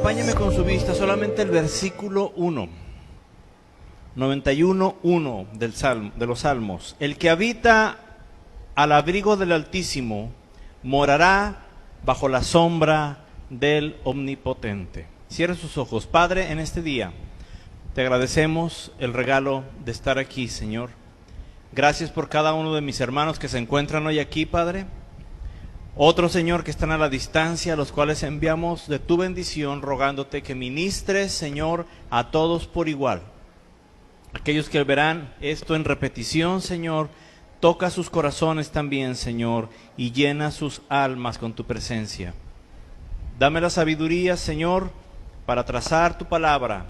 Acompáñeme con su vista solamente el versículo 1, 91:1 de los Salmos. El que habita al abrigo del Altísimo morará bajo la sombra del Omnipotente. Cierre sus ojos. Padre, en este día te agradecemos el regalo de estar aquí, Señor. Gracias por cada uno de mis hermanos que se encuentran hoy aquí, Padre. Otros, Señor, que están a la distancia, a los cuales enviamos de tu bendición, rogándote que ministres, Señor, a todos por igual. Aquellos que verán esto en repetición, Señor, toca sus corazones también, Señor, y llena sus almas con tu presencia. Dame la sabiduría, Señor, para trazar tu palabra,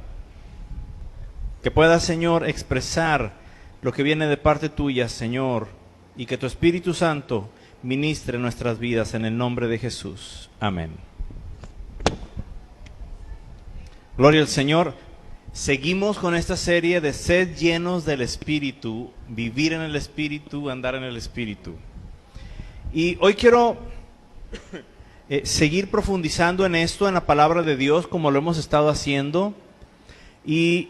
que pueda, Señor, expresar lo que viene de parte tuya, Señor, y que tu Espíritu Santo ministre nuestras vidas en el nombre de Jesús. Amén. Gloria al Señor. Seguimos con esta serie de sed llenos del Espíritu, vivir en el Espíritu, andar en el Espíritu. Y hoy quiero seguir profundizando en esto, en la palabra de Dios, como lo hemos estado haciendo, y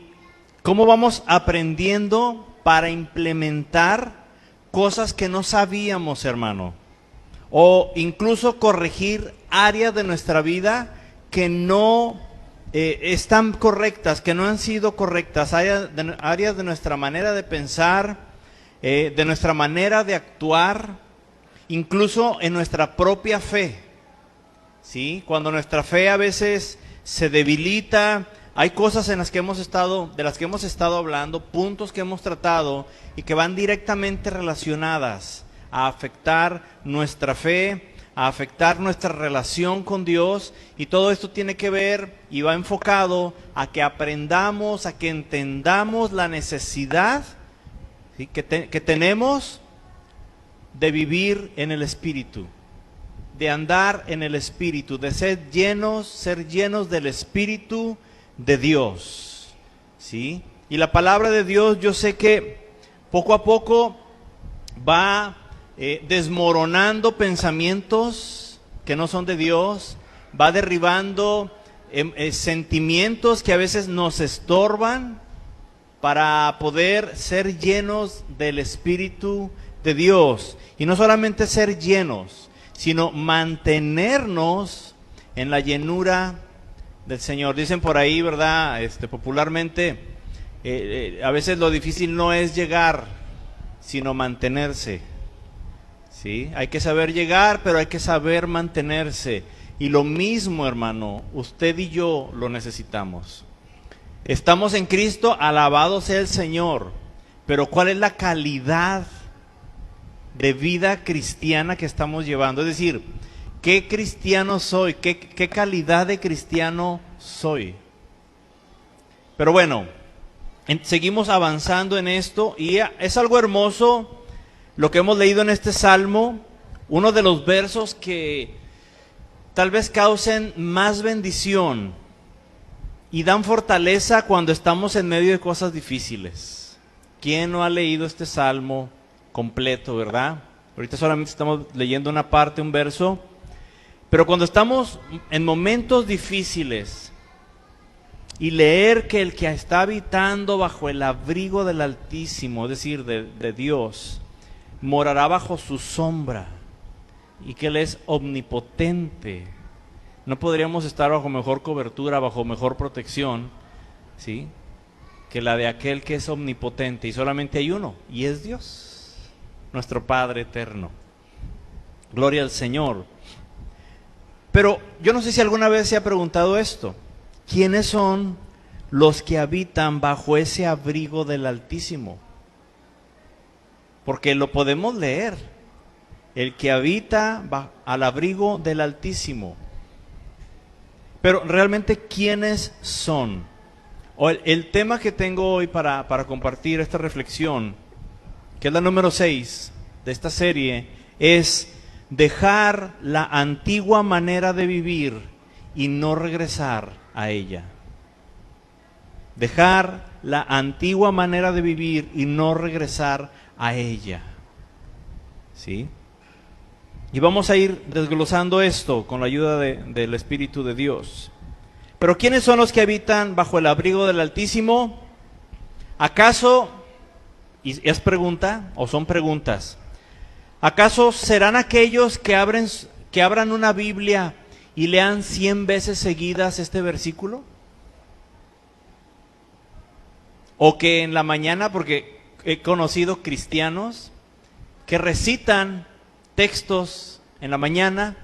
cómo vamos aprendiendo para implementar cosas que no sabíamos, hermano, o incluso corregir áreas de nuestra vida que no están correctas, que no han sido correctas, áreas de nuestra manera de pensar, de nuestra manera de actuar, incluso en nuestra propia fe, ¿sí? Cuando nuestra fe a veces se debilita, hay cosas en las que de las que hemos estado hablando, puntos que hemos tratado y que van directamente relacionadas a afectar nuestra fe, a afectar nuestra relación con Dios, y todo esto tiene que ver y va enfocado a que aprendamos, a que entendamos la necesidad, ¿sí?, que tenemos de vivir en el Espíritu, de andar en el Espíritu, de ser llenos del Espíritu de Dios, ¿sí? Y la palabra de Dios, yo sé que poco a poco va desmoronando pensamientos que no son de Dios, va derribando sentimientos que a veces nos estorban para poder ser llenos del Espíritu de Dios. Y no solamente ser llenos, sino mantenernos en la llenura del Señor. Dicen por ahí, ¿verdad? Popularmente, a veces lo difícil no es llegar, sino mantenerse, ¿sí? Hay que saber llegar, pero hay que saber mantenerse. Y lo mismo, hermano, usted y yo lo necesitamos. Estamos en Cristo, alabado sea el Señor, pero ¿cuál es la calidad de vida cristiana que estamos llevando? Es decir, ¿qué cristiano soy? ¿Qué calidad de cristiano soy? Pero bueno, seguimos avanzando en esto, y es algo hermoso lo que hemos leído en este salmo, uno de los versos que tal vez causen más bendición y dan fortaleza cuando estamos en medio de cosas difíciles. ¿Quién no ha leído este salmo completo, verdad? Ahorita solamente estamos leyendo una parte, un verso. Pero cuando estamos en momentos difíciles y leer que el que está habitando bajo el abrigo del Altísimo, es decir, de Dios, morará bajo su sombra, y que Él es omnipotente, no podríamos estar bajo mejor cobertura, bajo mejor protección, ¿sí?, que la de aquel que es omnipotente, y solamente hay uno, y es Dios, nuestro Padre eterno. Gloria al Señor. Pero yo no sé si alguna vez se ha preguntado esto: ¿quiénes son los que habitan bajo ese abrigo del Altísimo? Porque lo podemos leer: el que habita al abrigo del Altísimo. Pero realmente, ¿quiénes son? El tema que tengo hoy para compartir esta reflexión, que es la número 6 de esta serie, es dejar la antigua manera de vivir y no regresar a ella. Dejar la antigua manera de vivir y no regresar a ella, ¿sí? Y vamos a ir desglosando esto con la ayuda del Espíritu de Dios. Pero ¿quiénes son los que habitan bajo el abrigo del Altísimo? ¿Acaso, y es pregunta o son preguntas, acaso serán aquellos que abran una Biblia y lean 100 veces seguidas este versículo? O que en la mañana, porque he conocido cristianos que recitan textos en la mañana,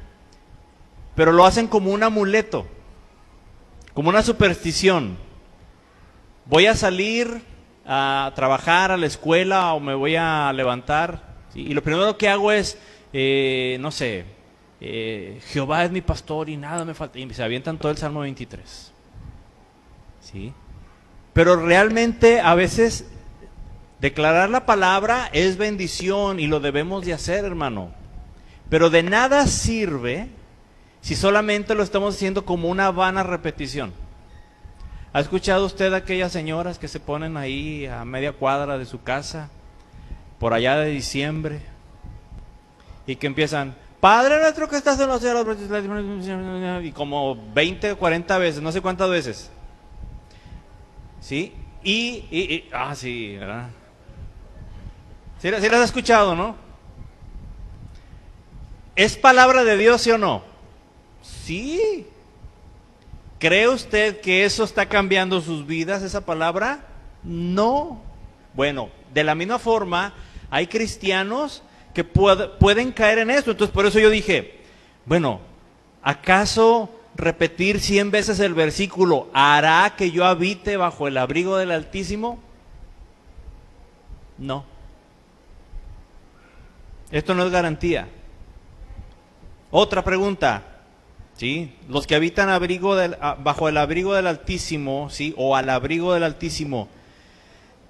pero lo hacen como un amuleto, como una superstición. Voy a salir a trabajar a la escuela o me voy a levantar, ¿sí? Y lo primero que hago es, no sé, Jehová es mi pastor y nada me falta. Y se avientan todo el Salmo 23. ¿Sí? Pero realmente a veces declarar la palabra es bendición y lo debemos de hacer, hermano. Pero de nada sirve si solamente lo estamos haciendo como una vana repetición. ¿Ha escuchado usted a aquellas señoras que se ponen ahí a media cuadra de su casa, por allá de diciembre, y que empiezan, Padre nuestro que estás en los cielos, y como 20 o 40 veces, no sé cuántas veces? ¿Sí? Sí, ¿verdad? Sí las has escuchado, ¿no? ¿Es palabra de Dios, sí o no? Sí. ¿Cree usted que eso está cambiando sus vidas, esa palabra? No. Bueno, de la misma forma, hay cristianos que pueden caer en esto. Entonces, por eso yo dije, bueno, ¿acaso repetir 100 veces el versículo hará que yo habite bajo el abrigo del Altísimo? No. Esto no es garantía. Otra pregunta, ¿sí? Los que habitan bajo el abrigo del Altísimo, ¿sí? O al abrigo del Altísimo,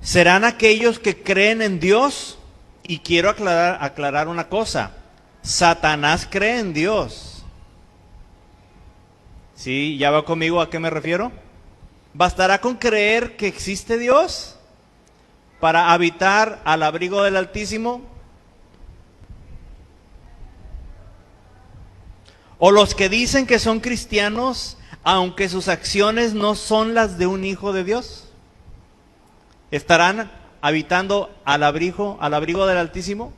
¿serán aquellos que creen en Dios? Y quiero aclarar una cosa, Satanás cree en Dios. ¿Sí? ¿Ya va conmigo a qué me refiero? ¿Bastará con creer que existe Dios para habitar al abrigo del Altísimo? ¿O los que dicen que son cristianos, aunque sus acciones no son las de un hijo de Dios, estarán habitando al abrigo del Altísimo?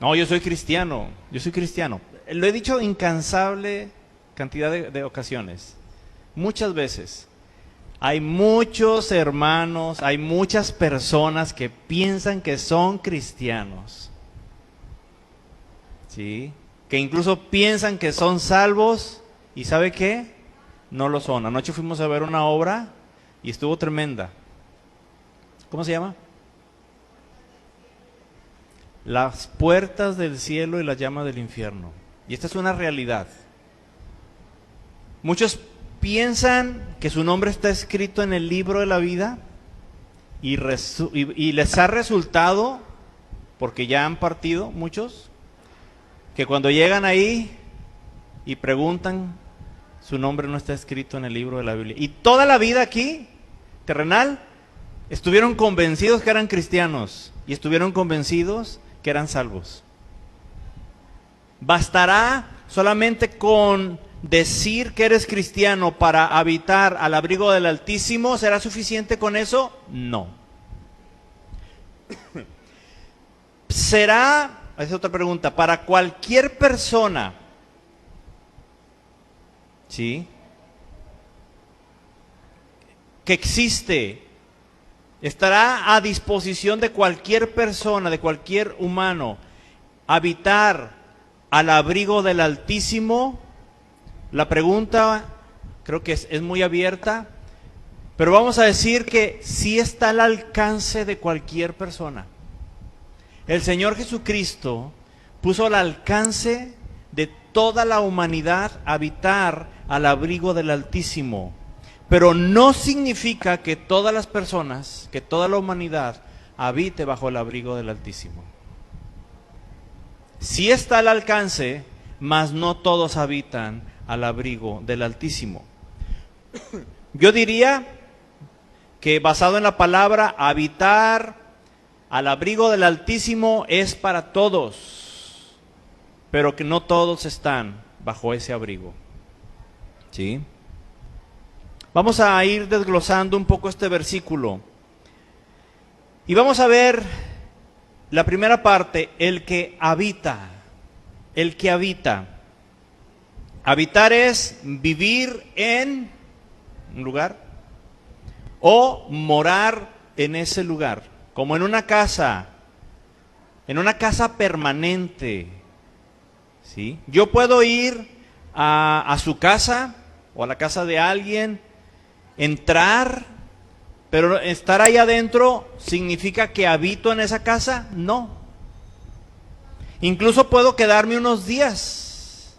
No, yo soy cristiano. Lo he dicho incansable cantidad de ocasiones, muchas veces. Hay muchos hermanos, hay muchas personas que piensan que son cristianos, ¿sí? Que incluso piensan que son salvos y ¿sabe qué? No lo son. Anoche fuimos a ver una obra y estuvo tremenda. ¿Cómo se llama? Las puertas del cielo y las llamas del infierno. Y esta es una realidad. Muchos piensan que su nombre está escrito en el libro de la vida y les ha resultado, porque ya han partido muchos, que cuando llegan ahí y preguntan, su nombre no está escrito en el libro de la Biblia. Y toda la vida aquí, terrenal, estuvieron convencidos que eran cristianos y estuvieron convencidos que eran salvos. ¿Bastará solamente con decir que eres cristiano para habitar al abrigo del Altísimo? ¿Será suficiente con eso? No. ¿Será, esa es otra pregunta, para cualquier persona, ¿sí?, que existe, estará a disposición de cualquier persona, de cualquier humano, habitar al abrigo del Altísimo? La pregunta creo que es muy abierta, pero vamos a decir que sí está al alcance de cualquier persona. El Señor Jesucristo puso al alcance de toda la humanidad habitar al abrigo del Altísimo. Pero no significa que todas las personas, que toda la humanidad habite bajo el abrigo del Altísimo. Sí está al alcance, mas no todos habitan al abrigo del Altísimo. Yo diría que basado en la palabra, habitar al abrigo del Altísimo es para todos, pero que no todos están bajo ese abrigo. ¿Sí? Vamos a ir desglosando un poco este versículo. Y vamos a ver la primera parte, el que habita. El que habita. Habitar es vivir en un lugar o morar en ese lugar, como en una casa permanente. ¿Sí? Yo puedo ir a su casa o a la casa de alguien, entrar, pero estar ahí adentro significa que habito en esa casa. No. Incluso puedo quedarme unos días,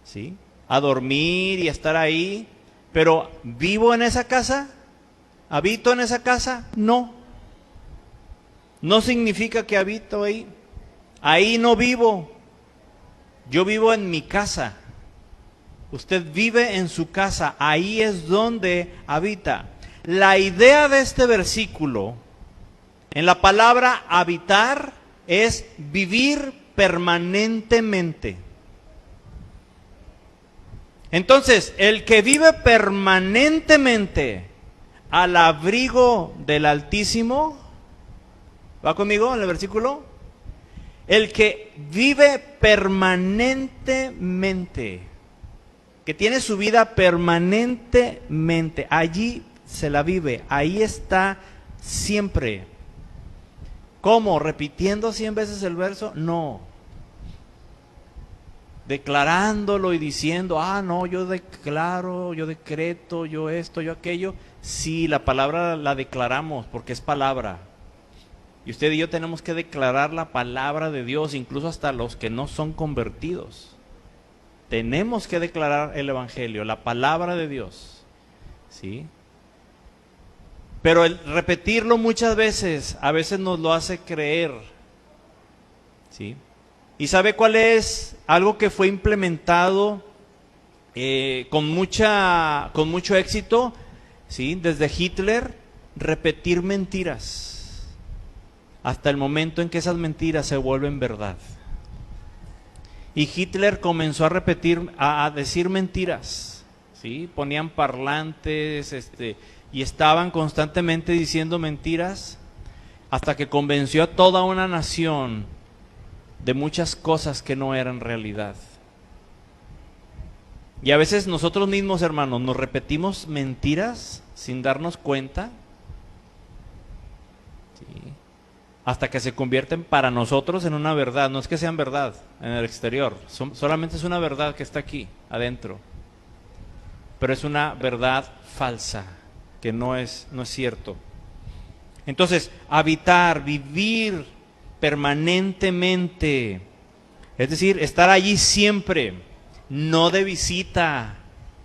¿sí?, a dormir y estar ahí, pero ¿vivo en esa casa? ¿Habito en esa casa? No. No significa que habito ahí. Ahí no vivo. Yo vivo en mi casa. Usted vive en su casa. Ahí es donde habita. La idea de este versículo, en la palabra habitar, es vivir permanentemente. Entonces, el que vive permanentemente al abrigo del Altísimo, ¿va conmigo en el versículo? El que vive permanentemente, que tiene su vida permanentemente, allí se la vive, ahí está siempre. ¿Cómo? ¿Repitiendo 100 veces el verso? No. Declarándolo y diciendo, no, yo declaro, yo decreto, yo esto, yo aquello. Sí, la palabra la declaramos porque es palabra. Y usted y yo tenemos que declarar la palabra de Dios, incluso hasta los que no son convertidos. Tenemos que declarar el Evangelio, la palabra de Dios. ¿Sí? Pero el repetirlo muchas veces, a veces nos lo hace creer. ¿Sí? ¿Y sabe cuál es algo que fue implementado con mucho éxito? ¿Sí? Desde Hitler, repetir mentiras. Hasta el momento en que esas mentiras se vuelven verdad. Y Hitler comenzó a decir mentiras. ¿Sí? Ponían parlantes, y estaban constantemente diciendo mentiras hasta que convenció a toda una nación de muchas cosas que no eran realidad. Y a veces nosotros mismos, hermanos, nos repetimos mentiras sin darnos cuenta, ¿sí?, hasta que se convierten para nosotros en una verdad. No es que sean verdad en el exterior, solamente es una verdad que está aquí adentro, pero es una verdad falsa, que no es cierto. Entonces, habitar, vivir permanentemente, es decir, estar allí siempre, no de visita,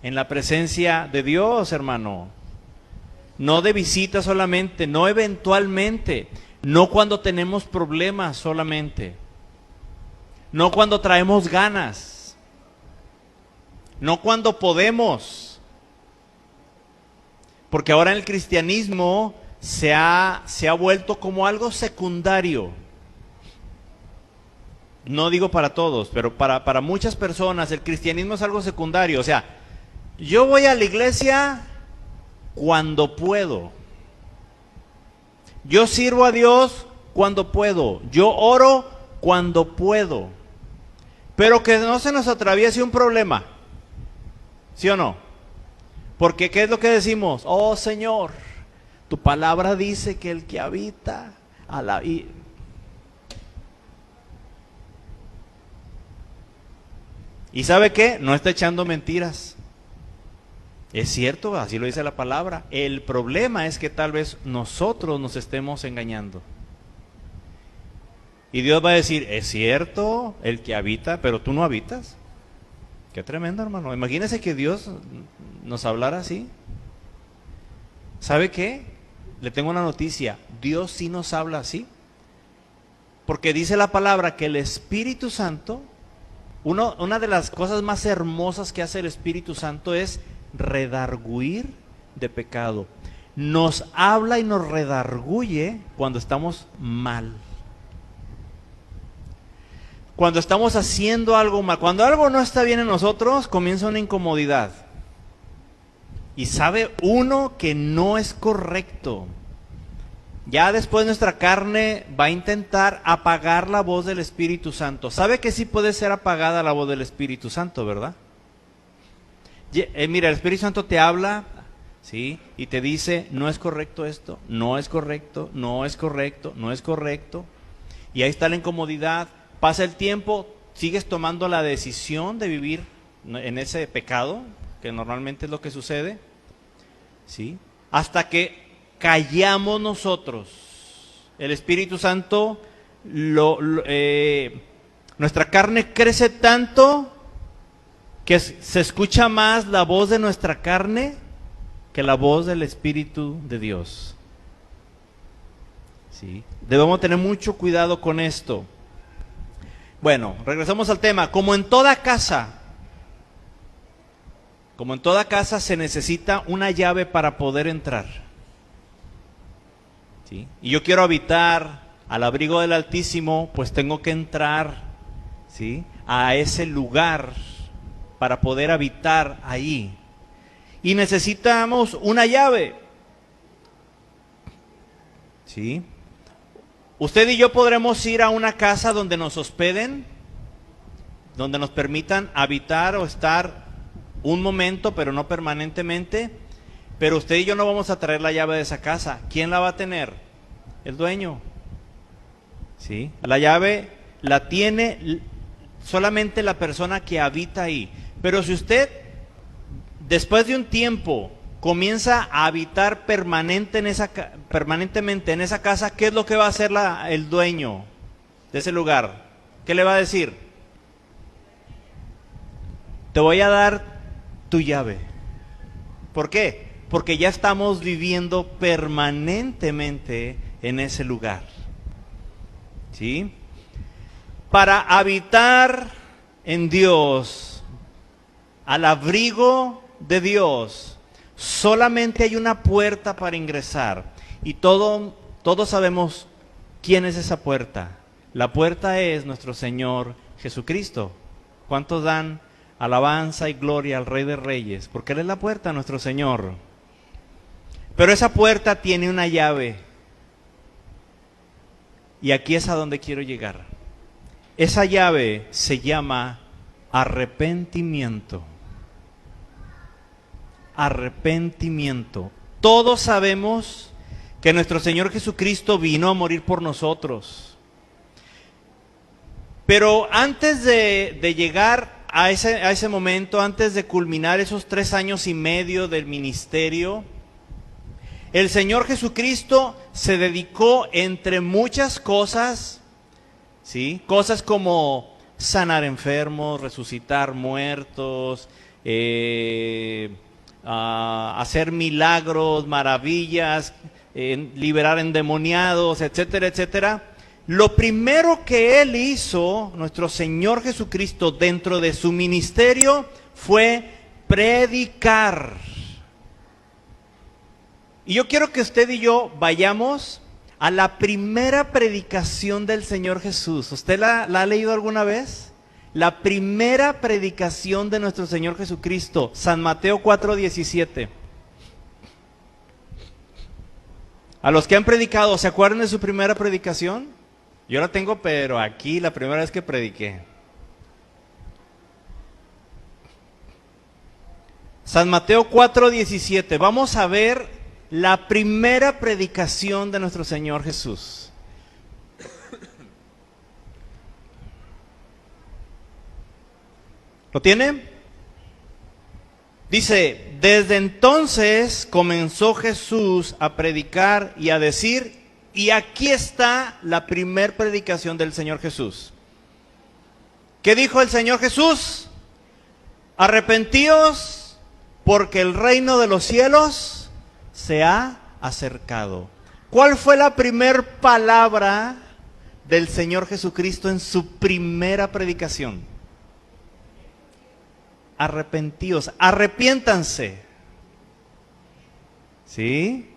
en la presencia de Dios, hermano. No de visita solamente, no eventualmente, no cuando tenemos problemas solamente, no cuando traemos ganas, no cuando podemos. Porque ahora el cristianismo se ha vuelto como algo secundario. No digo para todos, pero para muchas personas el cristianismo es algo secundario. O sea, yo voy a la iglesia cuando puedo. Yo sirvo a Dios cuando puedo. Yo oro cuando puedo. Pero que no se nos atraviese un problema. ¿Sí o no? Porque ¿qué es lo que decimos? Oh Señor, tu palabra dice que el que habita ¿Y sabe qué? No está echando mentiras. Es cierto, así lo dice la palabra. El problema es que tal vez nosotros nos estemos engañando. Y Dios va a decir, es cierto, el que habita, pero tú no habitas. Qué tremendo, hermano. Imagínese que Dios nos hablara así. ¿Sabe qué? Le tengo una noticia. Dios sí nos habla así. Porque dice la palabra que el Espíritu Santo, una de las cosas más hermosas que hace el Espíritu Santo es redarguir de pecado. Nos habla y nos redarguye cuando estamos mal. Cuando estamos haciendo algo mal, cuando algo no está bien en nosotros, comienza una incomodidad. Y sabe uno que no es correcto. Ya después nuestra carne va a intentar apagar la voz del Espíritu Santo. ¿Sabe que sí puede ser apagada la voz del Espíritu Santo, verdad? Mira, el Espíritu Santo te habla, ¿sí? Y te dice, no es correcto esto, no es correcto, no es correcto, no es correcto. Y ahí está la incomodidad. Pasa el tiempo, sigues tomando la decisión de vivir en ese pecado, que normalmente es lo que sucede, ¿sí? Hasta que callamos nosotros. El Espíritu Santo, nuestra carne crece tanto que se escucha más la voz de nuestra carne que la voz del Espíritu de Dios. ¿Sí? Debemos tener mucho cuidado con esto. Bueno, regresamos al tema. Como en toda casa se necesita una llave para poder entrar. ¿Sí? Y yo quiero habitar al abrigo del Altísimo, pues tengo que entrar, ¿sí?, a ese lugar para poder habitar ahí. Y necesitamos una llave. ¿Sí? Usted y yo podremos ir a una casa donde nos hospeden, donde nos permitan habitar o estar un momento, pero no permanentemente. Pero usted y yo no vamos a traer la llave de esa casa. ¿Quién la va a tener? El dueño. ¿Sí? La llave la tiene solamente la persona que habita ahí. Pero si usted, después de un tiempo, comienza a habitar permanentemente en esa casa, ¿qué es lo que va a hacer el dueño de ese lugar? ¿Qué le va a decir? Te voy a dar tu llave. ¿Por qué? Porque ya estamos viviendo permanentemente en ese lugar. ¿Sí? Para habitar en Dios, al abrigo de Dios, solamente hay una puerta para ingresar. Y todos sabemos quién es esa puerta. La puerta es nuestro Señor Jesucristo. ¿Cuántos dan alabanza y gloria al Rey de Reyes? Porque Él es la puerta, nuestro Señor. Pero esa puerta tiene una llave. Y aquí es a donde quiero llegar. Esa llave se llama arrepentimiento. Arrepentimiento. Todos sabemos que nuestro Señor Jesucristo vino a morir por nosotros. Pero antes de llegar a ese momento, antes de culminar esos 3 años y medio del ministerio, el Señor Jesucristo se dedicó, entre muchas cosas, ¿sí?, cosas como sanar enfermos, resucitar muertos, hacer milagros, maravillas, liberar endemoniados, etcétera, etcétera. Lo primero que Él hizo, nuestro Señor Jesucristo, dentro de su ministerio, fue predicar. Y yo quiero que usted y yo vayamos a la primera predicación del Señor Jesús. ¿Usted la ha leído alguna vez? La primera predicación de nuestro Señor Jesucristo, San Mateo 4:17. A los que han predicado, ¿se acuerdan de su primera predicación? Yo la tengo, pero aquí la primera vez que prediqué. San Mateo 4:17. Vamos a ver la primera predicación de nuestro Señor Jesús. ¿Lo tiene? Dice, desde entonces comenzó Jesús a predicar y a decir, y aquí está la primer predicación del Señor Jesús. ¿Qué dijo el Señor Jesús? Arrepentíos, porque el reino de los cielos se ha acercado. ¿Cuál fue la primer palabra del Señor Jesucristo en su primera predicación? Arrepentíos, arrepiéntanse. ¿Sí?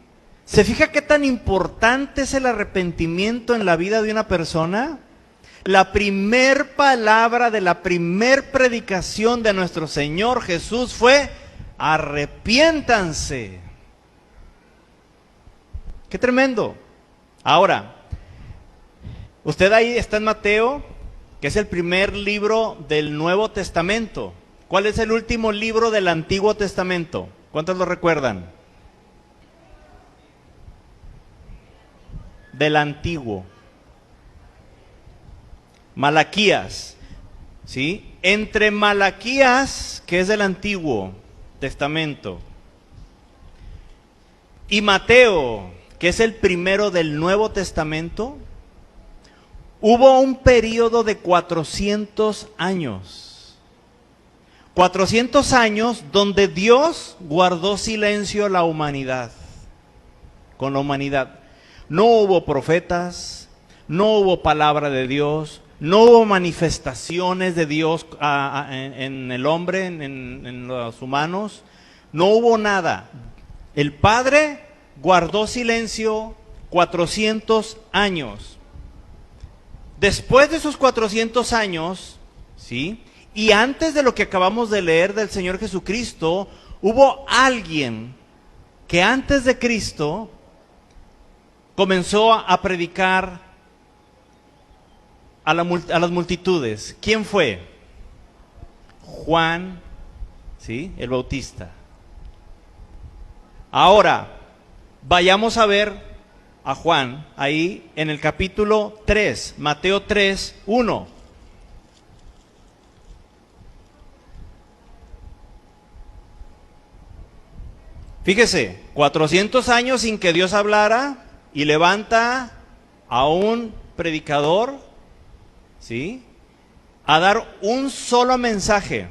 ¿Se fija qué tan importante es el arrepentimiento en la vida de una persona? La primer palabra de la primer predicación de nuestro Señor Jesús fue: arrepiéntanse. ¡Qué tremendo! Ahora, usted ahí está en Mateo, que es el primer libro del Nuevo Testamento. ¿Cuál es el último libro del Antiguo Testamento? ¿Cuántos lo recuerdan? Del Antiguo. Malaquías, ¿sí? Entre Malaquías, que es del Antiguo Testamento, y Mateo, que es el primero del Nuevo Testamento, hubo un periodo de 400 años. 400 años donde Dios guardó silencio a la humanidad, con la humanidad. No hubo profetas, no hubo palabra de Dios, no hubo manifestaciones de Dios en el hombre, en los humanos. No hubo nada. El Padre guardó silencio 400 años. Después de esos 400 años, ¿sí? Y antes de lo que acabamos de leer del Señor Jesucristo, hubo alguien que antes de Cristo comenzó a predicar a las multitudes. ¿Quién fue? Juan, ¿sí? El Bautista. Ahora, vayamos a ver a Juan ahí en el capítulo 3, Mateo 3, 1. Fíjese, 400 años sin que Dios hablara y levanta a un predicador, ¿sí? A dar un solo mensaje.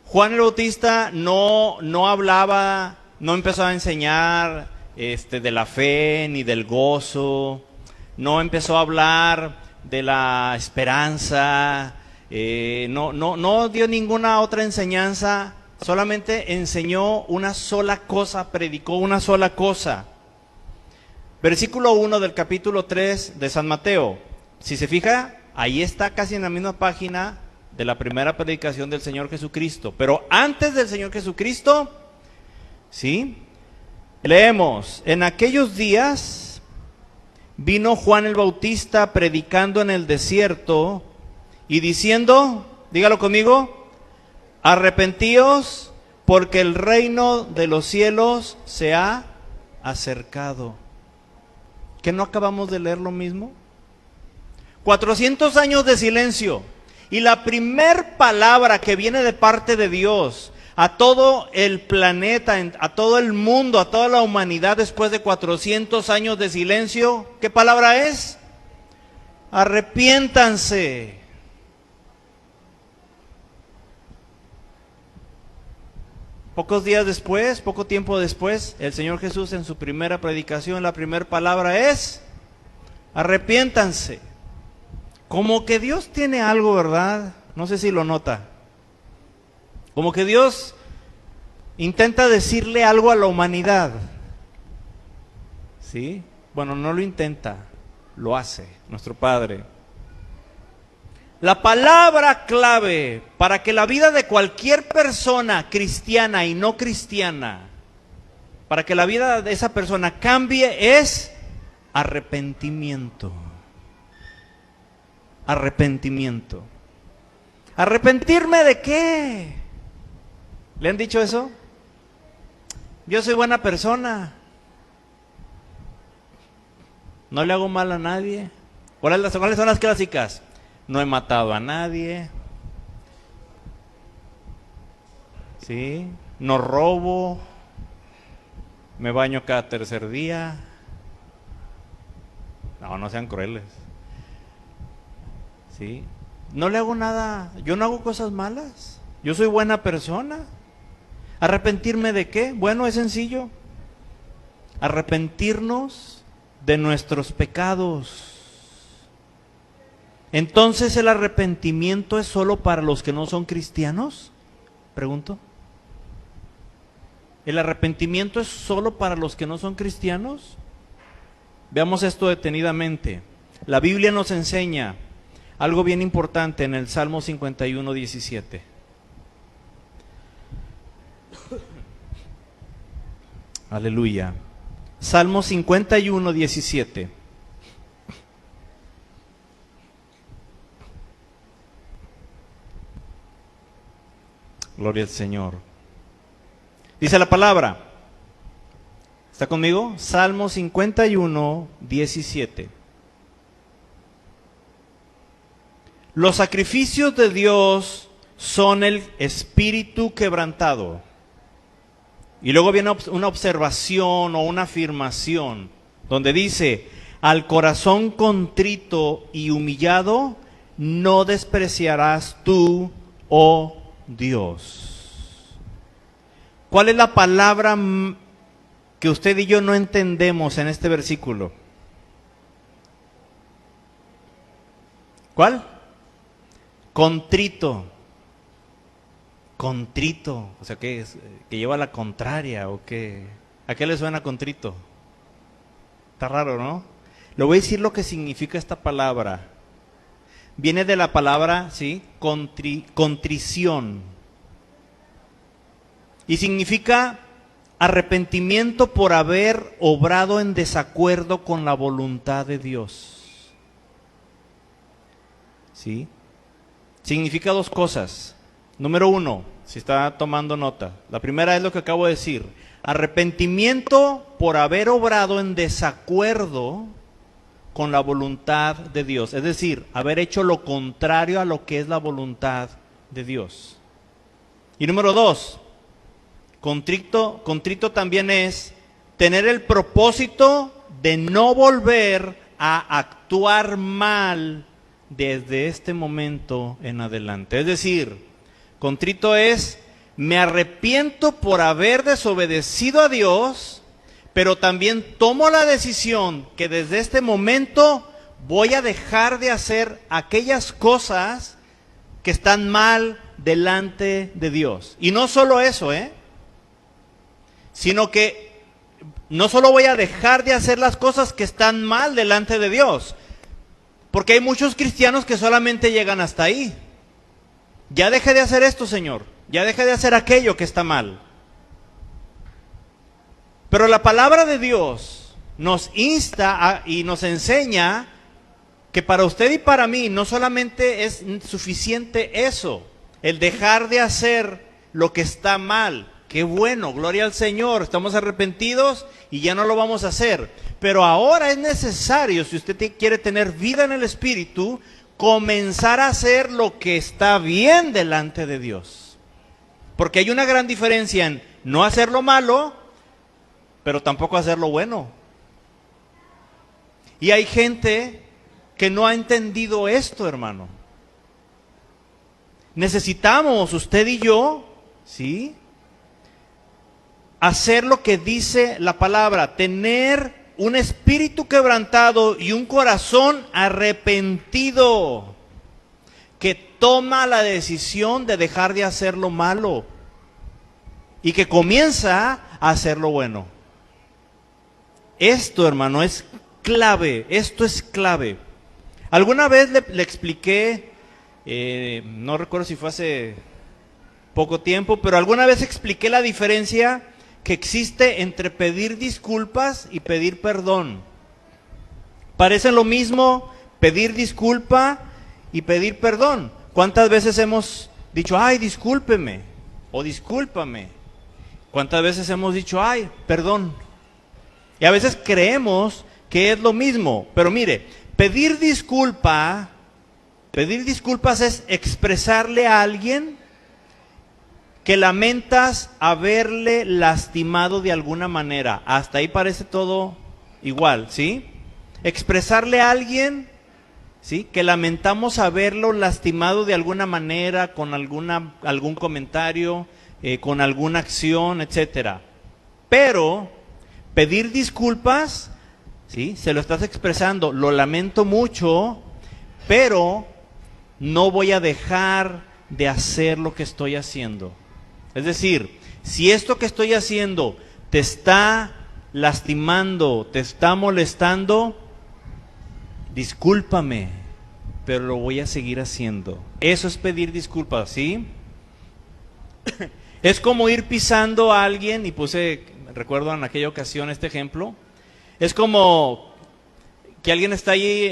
Juan el Bautista no hablaba, no empezó a enseñar de la fe ni del gozo, no empezó a hablar de la esperanza, no dio ninguna otra enseñanza, solamente enseñó una sola cosa, predicó una sola cosa. Versículo 1 del capítulo 3 de San Mateo. Si se fija, ahí está casi en la misma página de la primera predicación del Señor Jesucristo. Pero antes del Señor Jesucristo, ¿sí? Leemos, en aquellos días vino Juan el Bautista predicando en el desierto y diciendo, dígalo conmigo, arrepentíos porque el reino de los cielos se ha acercado. ¿Que no acabamos de leer lo mismo? 400 años de silencio. Y la primer palabra que viene de parte de Dios a todo el planeta, a todo el mundo, a toda la humanidad después de 400 años de silencio, ¿qué palabra es? Arrepiéntanse. Pocos días después, poco tiempo después, el Señor Jesús en su primera predicación, la primera palabra es arrepiéntanse. Como que Dios tiene algo, ¿verdad? No sé si lo nota. Como que Dios intenta decirle algo a la humanidad. ¿Sí? Bueno, no lo intenta, lo hace nuestro Padre. La palabra clave para que la vida de cualquier persona cristiana y no cristiana, para que la vida de esa persona cambie, es arrepentimiento. Arrepentimiento. ¿Arrepentirme de qué? ¿Le han dicho eso? Yo soy buena persona. No le hago mal a nadie. ¿Cuáles son las clásicas? No he matado a nadie. ¿Sí? No robo. Me baño cada tercer día. No sean crueles. ¿Sí? No le hago nada. Yo no hago cosas malas. Yo soy buena persona. ¿Arrepentirme de qué? Bueno, es sencillo. Arrepentirnos de nuestros pecados. Entonces, ¿el arrepentimiento es solo para los que no son cristianos? Pregunto. ¿El arrepentimiento es solo para los que no son cristianos? Veamos esto detenidamente. La Biblia nos enseña algo bien importante en el Salmo 51, 17. Aleluya. Salmo 51, 17. Gloria al Señor. Dice la palabra. ¿Está conmigo? Salmo 51, 17. Los sacrificios de Dios son el espíritu quebrantado. Y luego viene una observación o una afirmación donde dice, al corazón contrito y humillado no despreciarás tú, oh Dios. ¿Cuál es la palabra que usted y yo no entendemos en este versículo? ¿Cuál? Contrito. Contrito, o sea, ¿qué es? ¿Que lleva la contraria o qué? ¿A qué le suena contrito? Está raro, ¿no? Le voy a decir lo que significa esta palabra. Viene de la palabra, ¿sí? Contrición. Y significa arrepentimiento por haber obrado en desacuerdo con la voluntad de Dios. ¿Sí? Significa dos cosas. Número uno, si está tomando nota, la primera es lo que acabo de decir, arrepentimiento por haber obrado en desacuerdo con la voluntad de Dios, es decir, haber hecho lo contrario a lo que es la voluntad de Dios. Y número dos, contrito también es tener el propósito de no volver a actuar mal desde este momento en adelante, es decir, contrito es, me arrepiento por haber desobedecido a Dios, pero también tomo la decisión que desde este momento voy a dejar de hacer aquellas cosas que están mal delante de Dios. Y no solo eso, sino que no solo voy a dejar de hacer las cosas que están mal delante de Dios, porque hay muchos cristianos que solamente llegan hasta ahí. Ya dejé de hacer esto, Señor. Ya dejé de hacer aquello que está mal. Pero la palabra de Dios nos insta y nos enseña que para usted y para mí no solamente es suficiente eso, el dejar de hacer lo que está mal. Qué bueno, gloria al Señor, estamos arrepentidos y ya no lo vamos a hacer. Pero ahora es necesario, si usted quiere tener vida en el Espíritu, comenzar a hacer lo que está bien delante de Dios. Porque hay una gran diferencia en no hacer lo malo, pero tampoco hacer lo bueno. Y hay gente que no ha entendido esto, hermano. Necesitamos, usted y yo, ¿sí?, hacer lo que dice la palabra, tener un espíritu quebrantado y un corazón arrepentido, que toma la decisión de dejar de hacer lo malo y que comienza a hacer lo bueno. Esto, hermano, es clave, esto es clave. Alguna vez le expliqué, no recuerdo si fue hace poco tiempo, pero alguna vez expliqué la diferencia que existe entre pedir disculpas y pedir perdón. Parecen lo mismo pedir disculpa y pedir perdón. ¿Cuántas veces hemos dicho, ay, discúlpeme, o discúlpame? ¿Cuántas veces hemos dicho, ay, perdón? Y a veces creemos que es lo mismo, pero mire, pedir disculpas es expresarle a alguien que lamentas haberle lastimado de alguna manera. Hasta ahí parece todo igual, ¿sí? Expresarle a alguien, ¿sí?, que lamentamos haberlo lastimado de alguna manera, con algún comentario, con alguna acción, etcétera. Pero pedir disculpas, ¿sí?, se lo estás expresando, lo lamento mucho, pero no voy a dejar de hacer lo que estoy haciendo. Es decir, si esto que estoy haciendo te está lastimando, te está molestando, discúlpame, pero lo voy a seguir haciendo. Eso es pedir disculpas, ¿sí? Es como ir pisando a alguien, y puse recuerdo en aquella ocasión este ejemplo. Es como que alguien está allí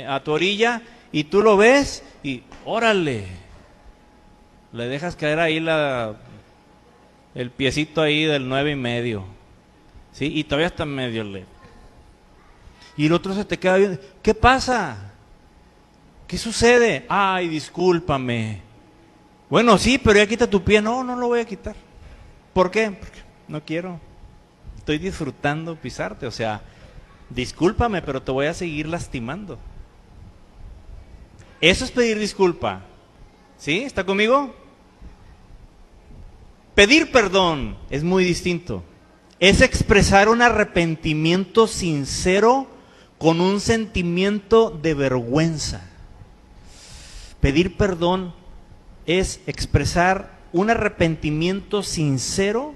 a tu orilla y tú lo ves y órale, le dejas caer ahí el piecito ahí del 9.5, ¿sí? Y todavía está medio leve. Y el otro se te queda viendo. ¿Qué pasa? ¿Qué sucede? Ay, discúlpame. Bueno, sí, pero ya quita tu pie. No, no lo voy a quitar. ¿Por qué? Porque no quiero. Estoy disfrutando pisarte. O sea, discúlpame, pero te voy a seguir lastimando. Eso es pedir disculpa. ¿Sí? ¿Está conmigo? Pedir perdón es muy distinto. Es expresar un arrepentimiento sincero con un sentimiento de vergüenza. Pedir perdón es expresar un arrepentimiento sincero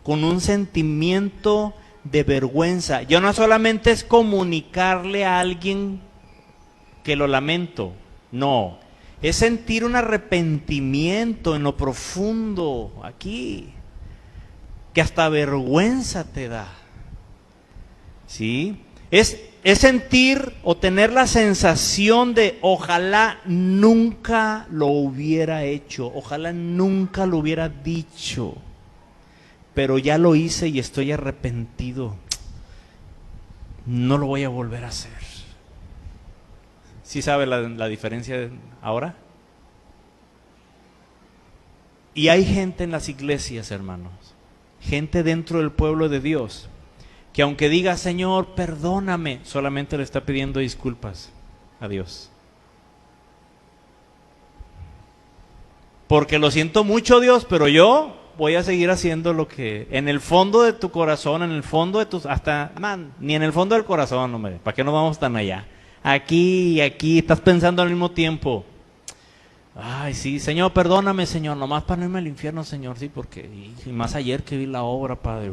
con un sentimiento de vergüenza. Ya no solamente es comunicarle a alguien que lo lamento, no. Es sentir un arrepentimiento en lo profundo, aquí, que hasta vergüenza te da. ¿Sí? Es sentir o tener la sensación de ojalá nunca lo hubiera hecho, ojalá nunca lo hubiera dicho, pero ya lo hice y estoy arrepentido. No lo voy a volver a hacer. ¿Sí sabe la diferencia ahora? Y hay gente en las iglesias, hermanos, gente dentro del pueblo de Dios, que aunque diga, Señor, perdóname, solamente le está pidiendo disculpas a Dios. Porque lo siento mucho, Dios, pero yo voy a seguir haciendo lo que en el fondo de tu corazón, en el fondo de tus, ni en el fondo del corazón, hombre, ¿para qué nos vamos tan allá? Aquí, estás pensando al mismo tiempo. Ay, sí, Señor, perdóname, Señor, nomás para no irme al infierno, Señor, sí, porque, y más ayer que vi la obra, Padre,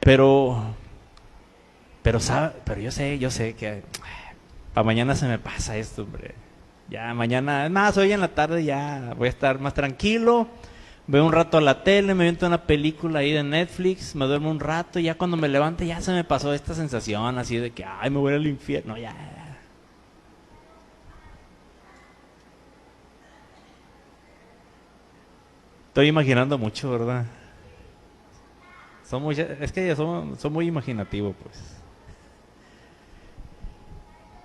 Pero yo sé que para mañana se me pasa esto, hombre. Ya mañana, es más, hoy en la tarde ya voy a estar más tranquilo, veo un rato a la tele, me viento una película ahí de Netflix, me duermo un rato y ya cuando me levante ya se me pasó esta sensación así de que, ay, me voy al infierno, ya. Estoy imaginando mucho, ¿verdad? Es que son muy imaginativos, pues.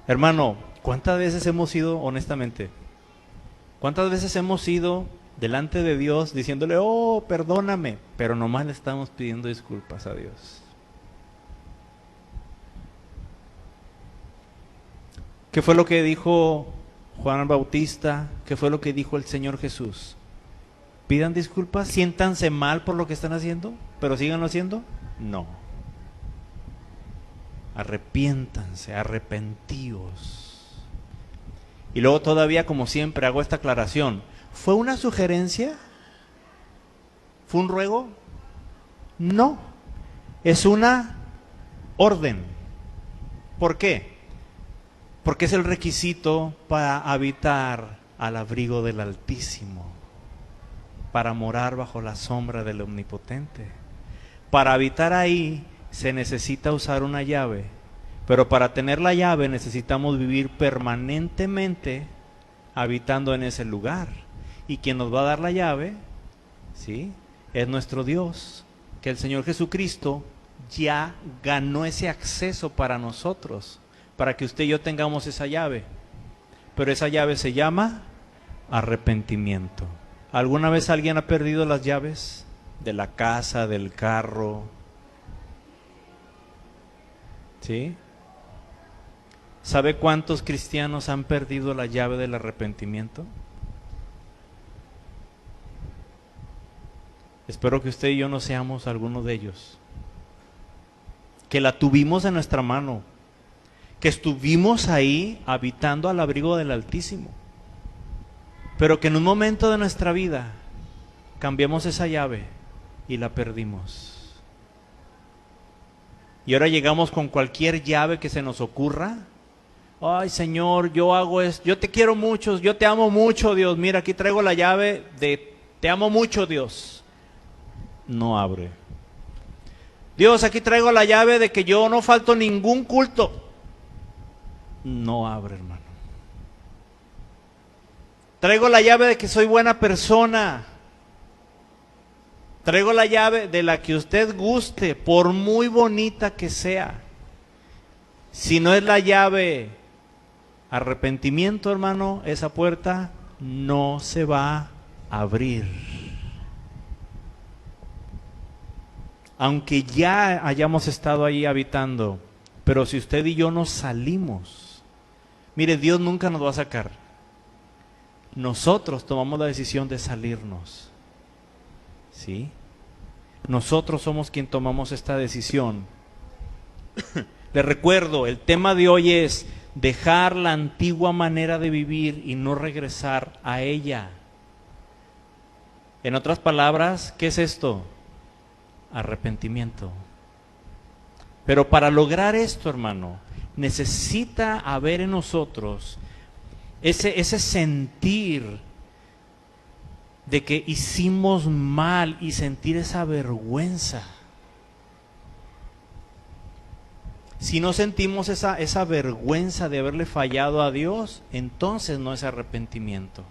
Hermano, ¿cuántas veces hemos ido, honestamente? ¿Cuántas veces hemos ido delante de Dios diciéndole, oh, perdóname? Pero nomás le estamos pidiendo disculpas a Dios. ¿Qué fue lo que dijo Juan Bautista? ¿Qué fue lo que dijo el Señor Jesús? Pidan disculpas, siéntanse mal por lo que están haciendo, pero síganlo haciendo. No. Arrepiéntanse, arrepentíos. Y luego todavía, como siempre, hago esta aclaración. ¿Fue una sugerencia? ¿Fue un ruego? No. Es una orden. ¿Por qué? Porque es el requisito para habitar al abrigo del Altísimo, para morar bajo la sombra del Omnipotente. Para habitar ahí se necesita usar una llave, pero para tener la llave necesitamos vivir permanentemente habitando en ese lugar. Y quien nos va a dar la llave, ¿sí?, es nuestro Dios, que el Señor Jesucristo ya ganó ese acceso para nosotros, para que usted y yo tengamos esa llave. Pero esa llave se llama arrepentimiento. ¿Alguna vez alguien ha perdido las llaves de la casa, del carro? ¿Sí? ¿Sabe cuántos cristianos han perdido la llave del arrepentimiento? Espero que usted y yo no seamos algunos de ellos. Que la tuvimos en nuestra mano, que estuvimos ahí habitando al abrigo del Altísimo, pero que en un momento de nuestra vida cambiamos esa llave y la perdimos. Y ahora llegamos con cualquier llave que se nos ocurra. Ay, Señor, yo hago esto, yo te quiero mucho, yo te amo mucho, Dios. Mira, aquí traigo la llave de te amo mucho, Dios. No abre. Dios, aquí traigo la llave de que yo no falto ningún culto. No abre, hermano. Traigo la llave de que soy buena persona. Traigo la llave de la que usted guste, por muy bonita que sea. Si no es la llave arrepentimiento, hermano, esa puerta no se va a abrir. Aunque ya hayamos estado ahí habitando, pero si usted y yo nos salimos, mire, Dios nunca nos va a sacar. Nosotros tomamos la decisión de salirnos. ¿Sí? Nosotros somos quien tomamos esta decisión. Les recuerdo, el tema de hoy es dejar la antigua manera de vivir y no regresar a ella. En otras palabras, ¿qué es esto? Arrepentimiento. Pero para lograr esto, hermano, necesita haber en nosotros ese sentir de que hicimos mal y sentir esa vergüenza. Si no sentimos esa vergüenza de haberle fallado a Dios, entonces no es arrepentimiento.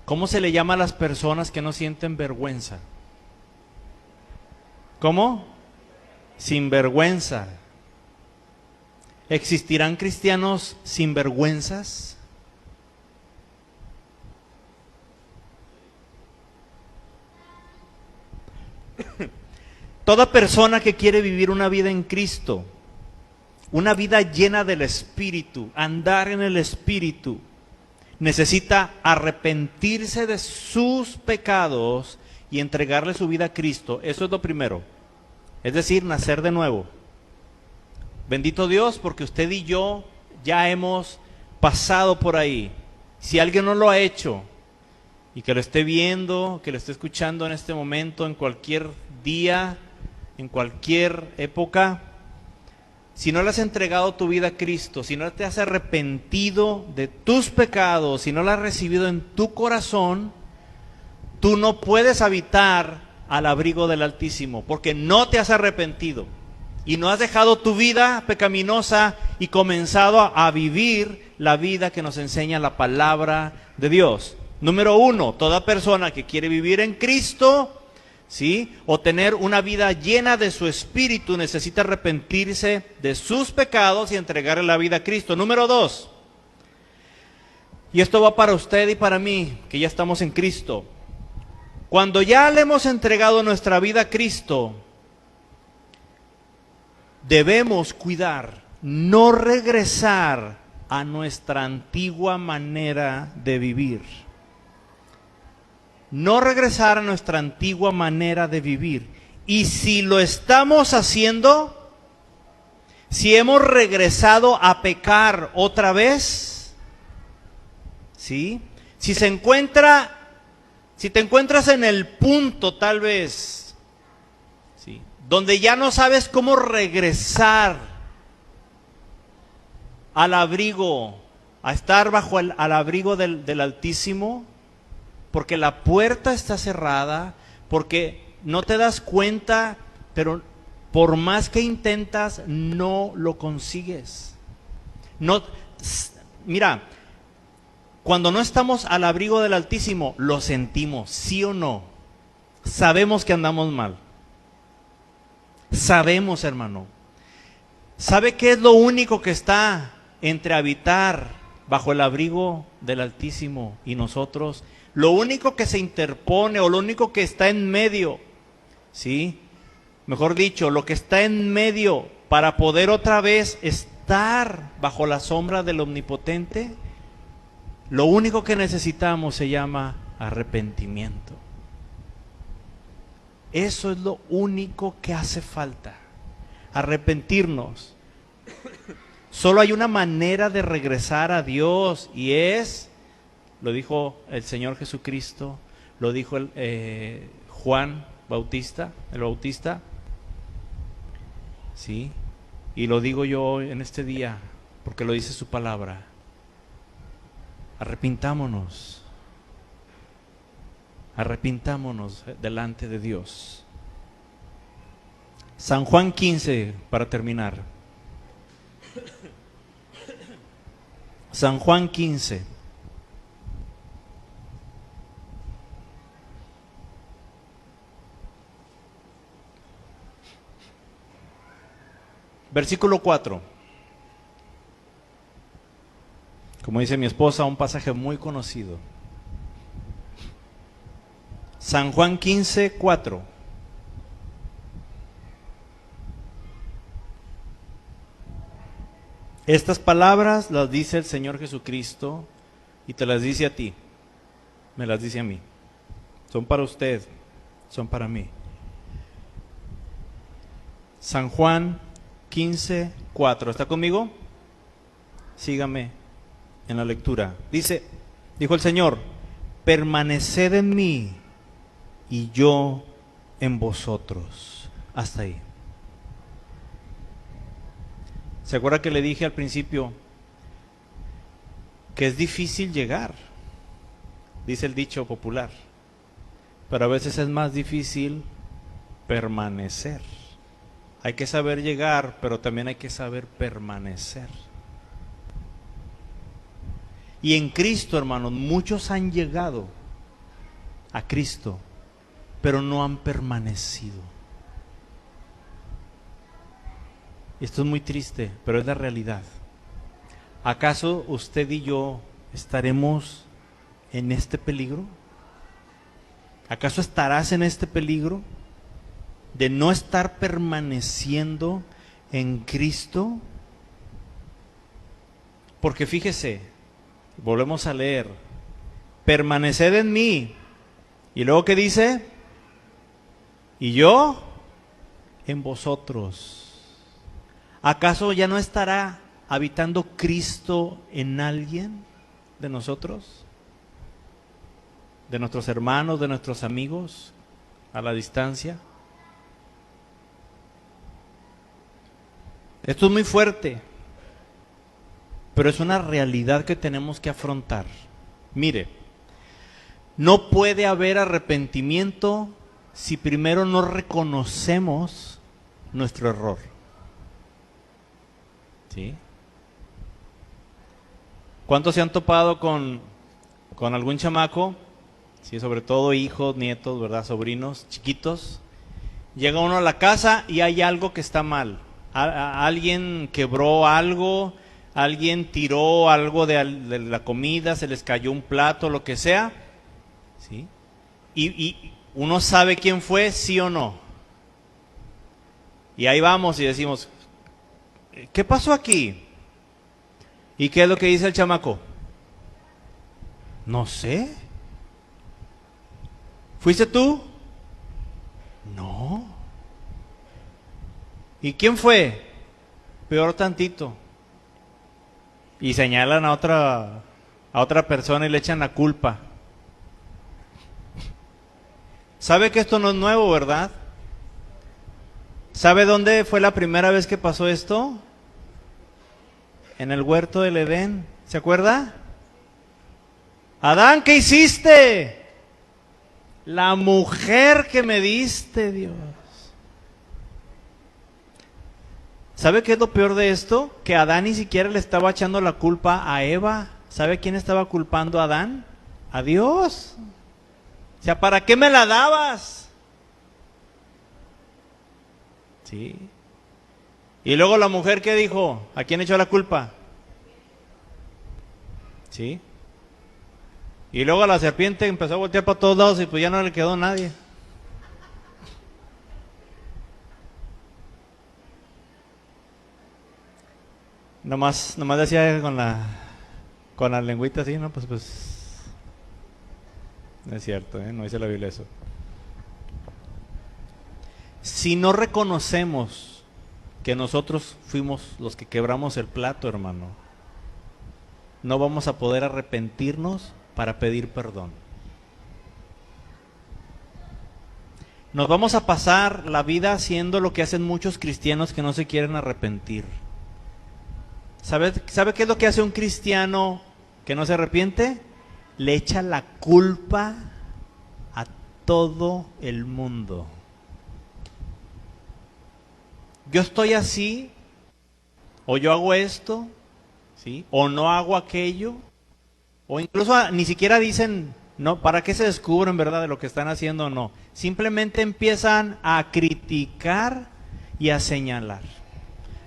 ¿Cómo se le llama a las personas que no sienten vergüenza? ¿Cómo? Sinvergüenza. ¿Existirán cristianos sinvergüenzas? Toda persona que quiere vivir una vida en Cristo, una vida llena del Espíritu, andar en el Espíritu, necesita arrepentirse de sus pecados y entregarle su vida a Cristo. Eso es lo primero. Es decir, nacer de nuevo. Bendito Dios, porque usted y yo ya hemos pasado por ahí. Si alguien no lo ha hecho y que lo esté viendo, que lo esté escuchando en este momento, en cualquier día, en cualquier época, si no le has entregado tu vida a Cristo, si no te has arrepentido de tus pecados, si no lo has recibido en tu corazón, tú no puedes habitar al abrigo del Altísimo, porque no te has arrepentido y no has dejado tu vida pecaminosa y comenzado a vivir la vida que nos enseña la palabra de Dios. Número uno, toda persona que quiere vivir en Cristo, ¿sí?, o tener una vida llena de su Espíritu, necesita arrepentirse de sus pecados y entregarle la vida a Cristo. Número dos, y esto va para usted y para mí, que ya estamos en Cristo. Cuando ya le hemos entregado nuestra vida a Cristo, debemos cuidar, no regresar a nuestra antigua manera de vivir. No regresar a nuestra antigua manera de vivir. Y si lo estamos haciendo, si hemos regresado a pecar otra vez, ¿sí? Si te encuentras en el punto tal vez, ¿sí?, donde ya no sabes cómo regresar al abrigo, a estar bajo al abrigo del Altísimo, porque la puerta está cerrada, porque no te das cuenta, pero por más que intentas, no lo consigues. No, mira, cuando no estamos al abrigo del Altísimo, lo sentimos, ¿sí o no? Sabemos que andamos mal. Sabemos, hermano. ¿Sabe qué es lo único que está entre habitar bajo el abrigo del Altísimo y nosotros? Lo único que se interpone, o lo único que está en medio, ¿sí?, mejor dicho, lo que está en medio para poder otra vez estar bajo la sombra del Omnipotente, lo único que necesitamos se llama arrepentimiento. Eso es lo único que hace falta, arrepentirnos. Solo hay una manera de regresar a Dios, y es, lo dijo el Señor Jesucristo, lo dijo Juan Bautista, el Bautista, ¿sí?, y lo digo yo en este día, porque lo dice su palabra. Arrepintámonos delante de Dios. San Juan 15, para terminar. San Juan 15. Versículo 4. Como dice mi esposa, un pasaje muy conocido. San Juan 15, 4. Estas palabras las dice el Señor Jesucristo y te las dice a ti, me las dice a mí. Son para usted, son para mí. San Juan 15, 4. ¿Está conmigo? Sígame en la lectura. Dijo el Señor, permaneced en mí y yo en vosotros. Hasta ahí. ¿Se acuerda que le dije al principio que es difícil llegar? Dice el dicho popular. Pero a veces es más difícil permanecer. Hay que saber llegar, pero también hay que saber permanecer. Y en Cristo, hermanos, muchos han llegado a Cristo, pero no han permanecido. Esto es muy triste, pero es la realidad. ¿Acaso usted y yo estaremos en este peligro? ¿Acaso estarás en este peligro de no estar permaneciendo en Cristo? Porque fíjese, volvemos a leer, permaneced en mí. Y luego ¿qué dice? Y yo en vosotros. ¿Acaso ya no estará habitando Cristo en alguien de nosotros? ¿De nuestros hermanos, de nuestros amigos a la distancia? Esto es muy fuerte, pero es una realidad que tenemos que afrontar. Mire, no puede haber arrepentimiento si primero no reconocemos nuestro error. ¿Sí? ¿Cuántos se han topado con algún chamaco? Sí, sobre todo hijos, nietos, ¿verdad? Sobrinos, chiquitos. Llega uno a la casa y hay algo que está mal. Alguien quebró algo, alguien tiró algo de la comida, se les cayó un plato, lo que sea. ¿Sí? Y uno sabe quién fue, sí o no. Y ahí vamos y decimos, ¿qué pasó aquí? ¿Y qué es lo que dice el chamaco? No sé. ¿Fuiste tú? No. ¿Y quién fue? Peor tantito. Y señalan a otra persona y le echan la culpa. ¿Sabe que esto no es nuevo, verdad? ¿Sabe dónde fue la primera vez que pasó esto? En el huerto del Edén. ¿Se acuerda? Adán, ¿qué hiciste? La mujer que me diste, Dios. ¿Sabe qué es lo peor de esto? Que Adán ni siquiera le estaba echando la culpa a Eva. ¿Sabe quién estaba culpando a Adán? A Dios. O sea, ¿para qué me la dabas? Sí. Y luego la mujer, ¿qué dijo? ¿A quién echó la culpa? Sí. Y luego la serpiente empezó a voltear para todos lados y pues ya no le quedó a nadie. Nomás decía con la lengüita así, ¿no? Pues no es cierto, ¿eh? No dice la Biblia eso. Si no reconocemos que nosotros fuimos los que quebramos el plato, hermano, no vamos a poder arrepentirnos para pedir perdón. Nos vamos a pasar la vida haciendo lo que hacen muchos cristianos que no se quieren arrepentir. ¿Sabe qué es lo que hace un cristiano que no se arrepiente? Le echa la culpa a todo el mundo. yo estoy así, o yo hago esto, ¿sí? O no hago aquello, o incluso ni siquiera dicen, no, ¿para qué se descubren, verdad, de lo que están haciendo o no? Simplemente empiezan a criticar y a señalar.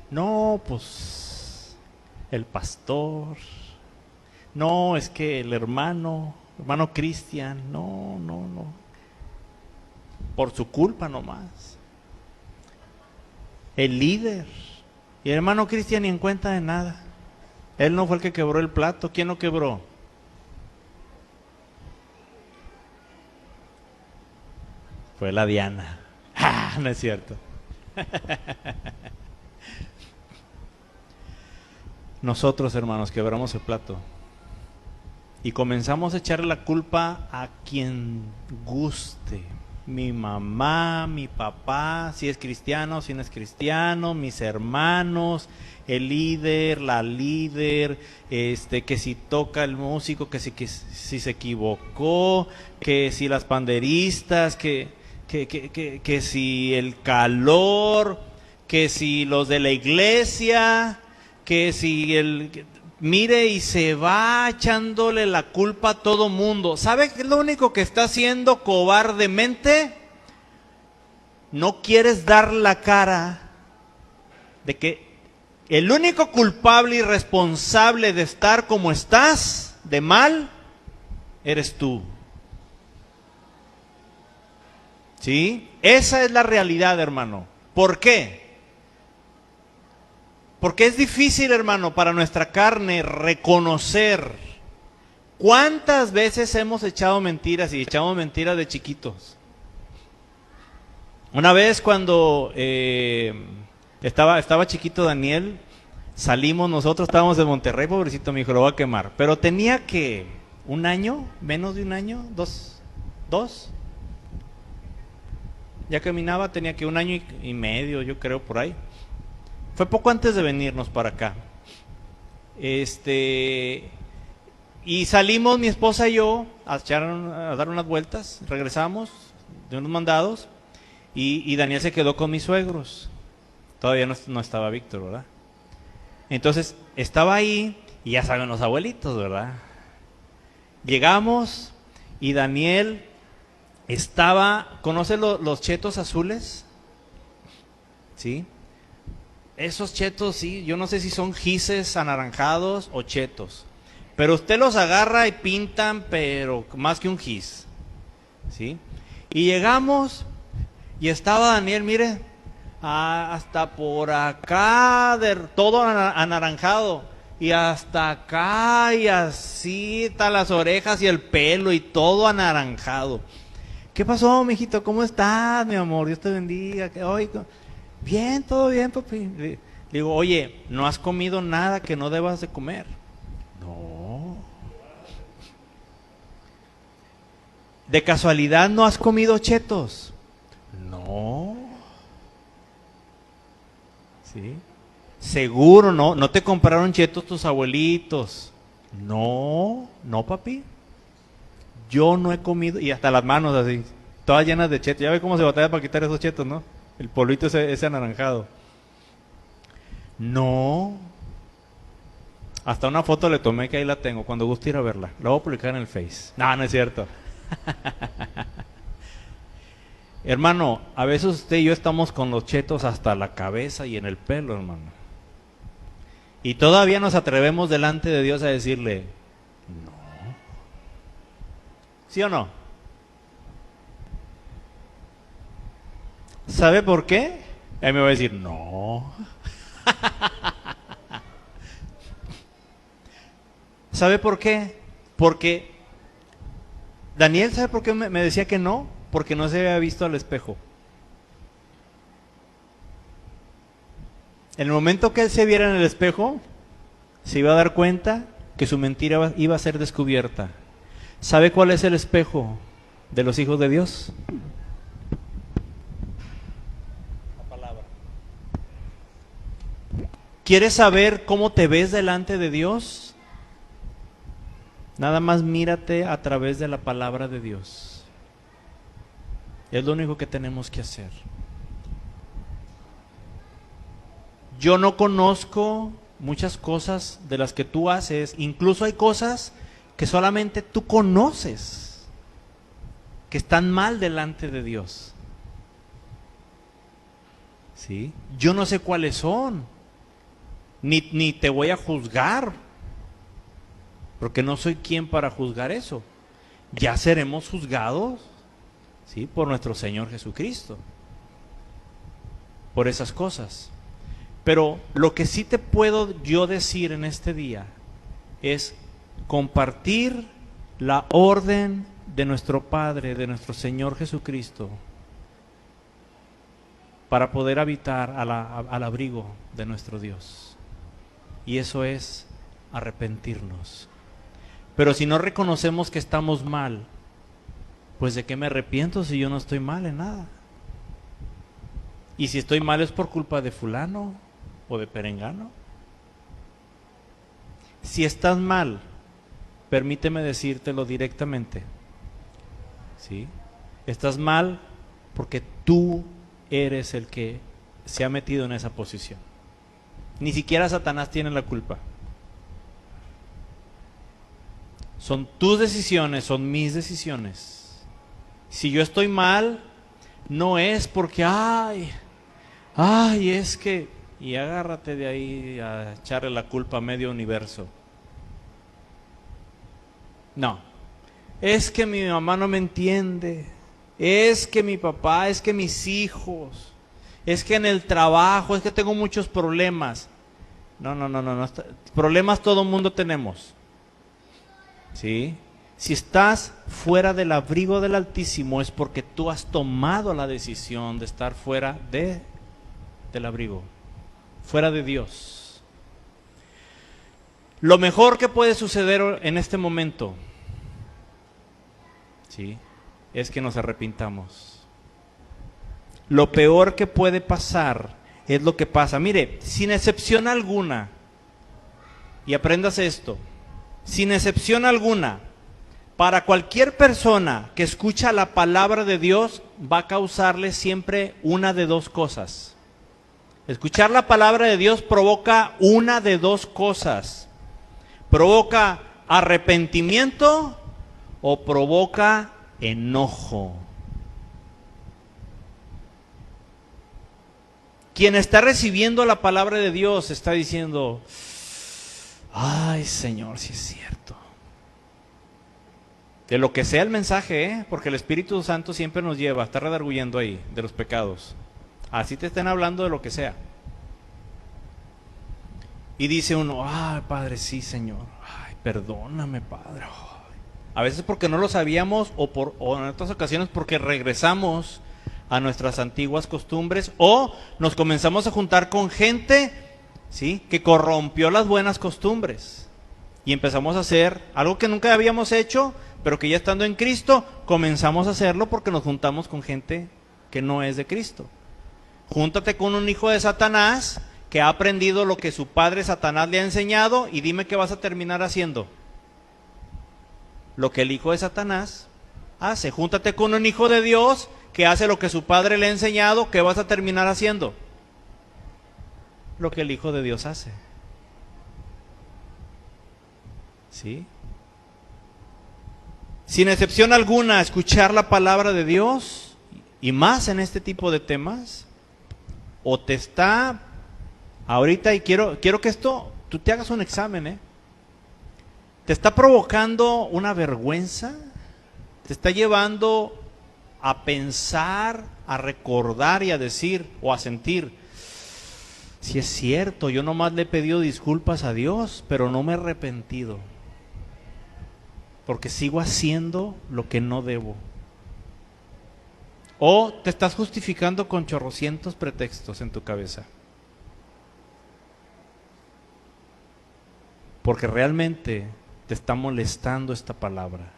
No, pues, el pastor, no, es que el hermano Cristian, no, por su culpa nomás. El líder, y el hermano Cristian ni en cuenta de nada. Él no fue el que quebró el plato. ¿Quién lo quebró? Fue la Diana. Ah, no es cierto. Nosotros, hermanos, quebramos el plato y comenzamos a echarle la culpa a quien guste. Mi mamá, mi papá, si es cristiano, si no es cristiano, mis hermanos, el líder, la líder, que si toca el músico, que si se equivocó, que si las panderistas, que si el calor, que si los de la iglesia, que si mire, y se va echándole la culpa a todo mundo. ¿Sabe qué es lo único que está haciendo cobardemente? No quieres dar la cara de que el único culpable y responsable de estar como estás, de mal, eres tú. ¿Sí? Esa es la realidad, hermano. ¿Por qué? Porque es difícil, hermano, para nuestra carne reconocer cuántas veces hemos echado mentiras y echamos mentiras de chiquitos. Una vez cuando estaba chiquito Daniel, salimos nosotros, estábamos de Monterrey, pobrecito, mi hijo, lo voy a quemar. Pero tenía que un año, menos de un año, dos. Ya caminaba, tenía que un año y medio, yo creo, por ahí. Fue poco antes de venirnos para acá. Y salimos mi esposa y yo a dar unas vueltas, regresamos de unos mandados y Daniel se quedó con mis suegros. Todavía no estaba Víctor, ¿verdad? Entonces estaba ahí y ya saben los abuelitos, ¿verdad? Llegamos y Daniel ¿conoce los chetos azules? ¿Sí? Esos chetos, sí, yo no sé si son gises anaranjados o chetos, pero usted los agarra y pintan, pero más que un gis, ¿sí? Y llegamos y estaba Daniel, mire, hasta por acá, todo anaranjado, y hasta acá, y así, hasta las orejas y el pelo, y todo anaranjado. ¿Qué pasó, mijito? ¿Cómo estás, mi amor? Dios te bendiga. Bien, todo bien, papi. Le digo, oye, ¿no has comido nada que no debas de comer? No. ¿De casualidad no has comido chetos? No. ¿Sí? ¿Seguro no te compraron chetos tus abuelitos? No, papi. Yo no he comido, y hasta las manos así, todas llenas de chetos. Ya ve cómo se batalla para quitar esos chetos, ¿no? El polvito ese anaranjado. No. Hasta una foto le tomé, que ahí la tengo, cuando guste ir a verla. La voy a publicar en el Face. No es cierto. Hermano, a veces usted y yo estamos con los chetos hasta la cabeza y en el pelo, hermano. Y todavía nos atrevemos delante de Dios a decirle, no. ¿Sí o no? ¿Sabe por qué? Él me va a decir, no. ¿Sabe por qué? Porque Daniel, ¿sabe por qué me decía que no? Porque no se había visto al espejo. En el momento que él se viera en el espejo, se iba a dar cuenta que su mentira iba a ser descubierta. ¿Sabe cuál es el espejo de los hijos de Dios? ¿Quieres saber cómo te ves delante de Dios? Nada más mírate a través de la palabra de Dios. Es lo único que tenemos que hacer. yo no conozco muchas cosas de las que tú haces, incluso hay cosas que solamente tú conoces, que están mal delante de Dios. ¿Sí? Yo no sé cuáles son, ni te voy a juzgar, porque no soy quien para juzgar eso. Ya seremos juzgados, ¿sí?, por nuestro Señor Jesucristo, por esas cosas. Pero lo que sí te puedo yo decir en este día es compartir la orden de nuestro Padre, de nuestro Señor Jesucristo, para poder habitar al abrigo de nuestro Dios. Y eso es arrepentirnos. Pero si no reconocemos que estamos mal, pues ¿de qué me arrepiento si yo no estoy mal en nada? Y si estoy mal es por culpa de fulano o de perengano. Si estás mal, permíteme decírtelo directamente, ¿sí? Estás mal porque tú eres el que se ha metido en esa posición. Ni siquiera Satanás tiene la culpa. Son tus decisiones, son mis decisiones. Si yo estoy mal, no es porque, es que, y agárrate de ahí a echarle la culpa a medio universo. No, es que mi mamá no me entiende, es que mi papá, es que mis hijos, es que en el trabajo, es que tengo muchos problemas. No, problemas todo mundo tenemos. ¿Sí? Si estás fuera del abrigo del Altísimo es porque tú has tomado la decisión de estar fuera del abrigo, fuera de Dios. Lo mejor que puede suceder en este momento, ¿sí?, es que nos arrepintamos. Lo peor que puede pasar es lo que pasa. Mire, sin excepción alguna, y aprendas esto, sin excepción alguna, para cualquier persona que escucha la palabra de Dios va a causarle siempre una de dos cosas. Escuchar la palabra de Dios provoca una de dos cosas. Provoca arrepentimiento o provoca enojo. Quien está recibiendo la palabra de Dios está diciendo, ay, Señor, si es cierto. De lo que sea el mensaje, porque el Espíritu Santo siempre nos lleva a estar redarguyendo ahí de los pecados. Así te estén hablando de lo que sea. Y dice uno, ay, Padre, sí, Señor. Ay, perdóname, Padre. Ay. A veces porque no lo sabíamos o en otras ocasiones porque regresamos a nuestras antiguas costumbres o nos comenzamos a juntar con gente, ¿sí?, que corrompió las buenas costumbres y empezamos a hacer algo que nunca habíamos hecho, pero que ya estando en Cristo comenzamos a hacerlo porque nos juntamos con gente que no es de Cristo. Júntate con un hijo de Satanás que ha aprendido lo que su padre Satanás le ha enseñado y dime qué vas a terminar haciendo. Lo que el hijo de Satanás hace. Júntate con un hijo de Dios que hace lo que su padre le ha enseñado, ¿qué vas a terminar haciendo? Lo que el Hijo de Dios hace. ¿Sí? Sin excepción alguna, escuchar la palabra de Dios, y más en este tipo de temas, o te está, ahorita, y quiero que esto, tú te hagas un examen, te está provocando una vergüenza, te está llevando a pensar, a recordar y a decir o a sentir, si es cierto, yo nomás le he pedido disculpas a Dios, pero no me he arrepentido, porque sigo haciendo lo que no debo. O te estás justificando con chorrocientos pretextos en tu cabeza, porque realmente te está molestando esta palabra.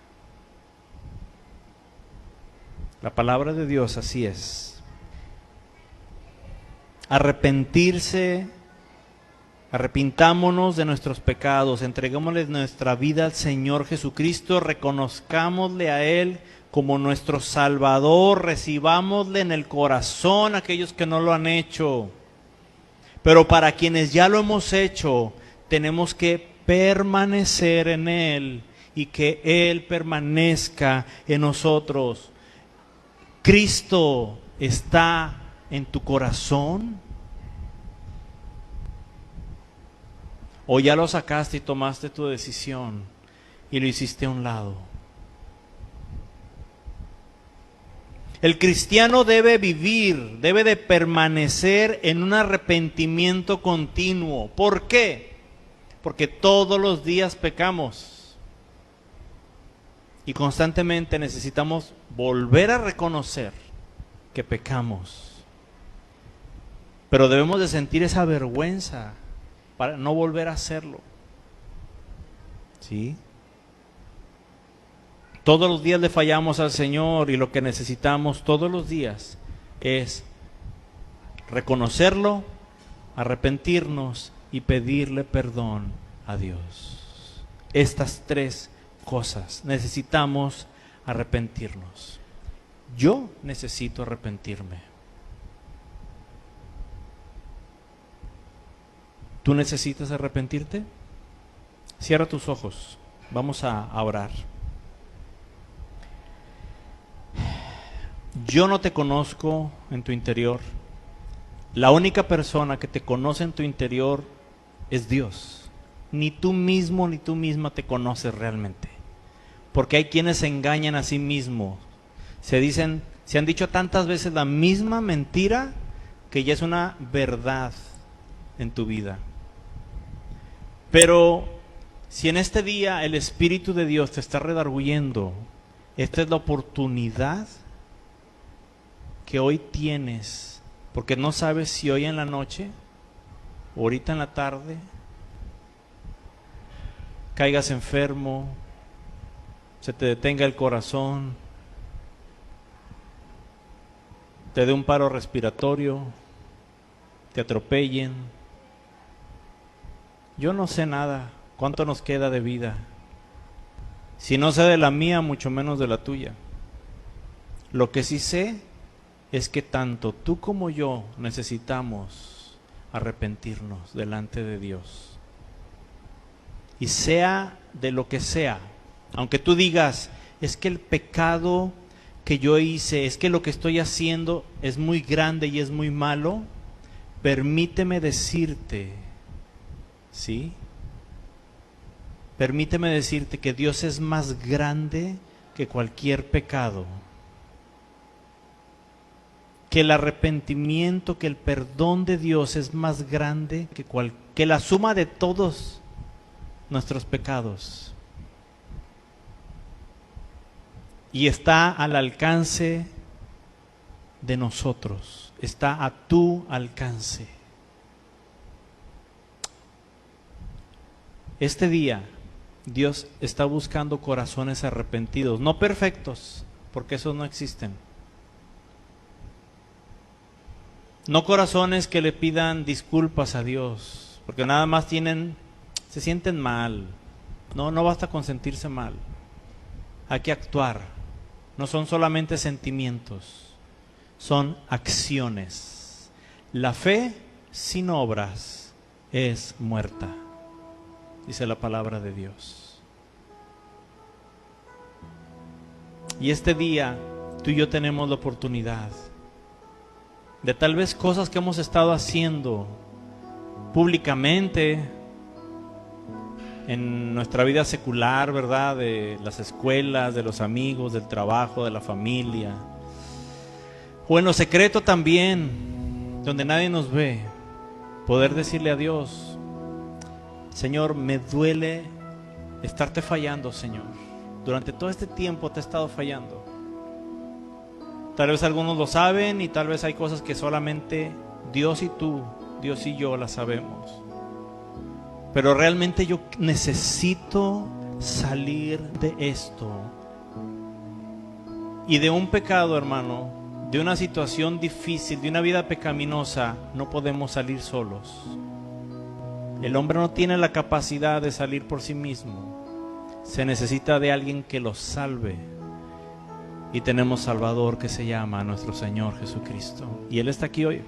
La palabra de Dios así es. Arrepintámonos de nuestros pecados, entreguémosle nuestra vida al Señor Jesucristo, reconozcámosle a Él como nuestro Salvador, recibámosle en el corazón a aquellos que no lo han hecho. Pero para quienes ya lo hemos hecho, tenemos que permanecer en Él y que Él permanezca en nosotros. ¿Cristo está en tu corazón? ¿O ya lo sacaste y tomaste tu decisión y lo hiciste a un lado? El cristiano debe vivir, debe de permanecer en un arrepentimiento continuo. ¿Por qué? Porque todos los días pecamos. Y constantemente necesitamos volver a reconocer que pecamos. Pero debemos de sentir esa vergüenza para no volver a hacerlo. ¿Sí? Todos los días le fallamos al Señor y lo que necesitamos todos los días es reconocerlo, arrepentirnos y pedirle perdón a Dios. Estas tres cosas. Necesitamos arrepentirnos. Yo necesito arrepentirme. ¿Tú necesitas arrepentirte? Cierra tus ojos. Vamos a orar. Yo no te conozco en tu interior. La única persona que te conoce en tu interior es Dios. Ni tú mismo ni tú misma te conoces realmente. Porque hay quienes se engañan a sí mismos. Se han dicho tantas veces la misma mentira que ya es una verdad en tu vida. Pero si en este día el Espíritu de Dios te está redarguyendo, esta es la oportunidad que hoy tienes, porque no sabes si hoy en la noche, o ahorita en la tarde, caigas enfermo, se te detenga el corazón, te dé un paro respiratorio, te atropellen. Yo no sé nada, cuánto nos queda de vida. Si no sé de la mía, mucho menos de la tuya. Lo que sí sé es que tanto tú como yo necesitamos arrepentirnos delante de Dios. Y sea de lo que sea, aunque tú digas, es que el pecado que yo hice, es que lo que estoy haciendo es muy grande y es muy malo, permíteme decirte, ¿sí? Permíteme decirte que Dios es más grande que cualquier pecado. Que el arrepentimiento, que el perdón de Dios es más grande que la suma de todos nuestros pecados. Y está al alcance de nosotros, está a tu alcance. Este día Dios está buscando corazones arrepentidos, no perfectos, porque esos no existen. No corazones que le pidan disculpas a Dios, porque nada más se sienten mal. No basta con sentirse mal. Hay que actuar. No son solamente sentimientos, son acciones. La fe sin obras es muerta, dice la palabra de Dios. Y este día tú y yo tenemos la oportunidad de tal vez cosas que hemos estado haciendo públicamente en nuestra vida secular, ¿verdad? De las escuelas, de los amigos, del trabajo, de la familia, o en lo secreto también, donde nadie nos ve, poder decirle a Dios, Señor, me duele estarte fallando, Señor. Durante todo este tiempo te he estado fallando. Tal vez algunos lo saben y tal vez hay cosas que solamente Dios y tú, Dios y yo las sabemos. Pero realmente yo necesito salir de esto. Y de un pecado, hermano, de una situación difícil, de una vida pecaminosa, no podemos salir solos. El hombre no tiene la capacidad de salir por sí mismo. Se necesita de alguien que lo salve. Y tenemos Salvador que se llama nuestro Señor Jesucristo. Y Él está aquí hoy.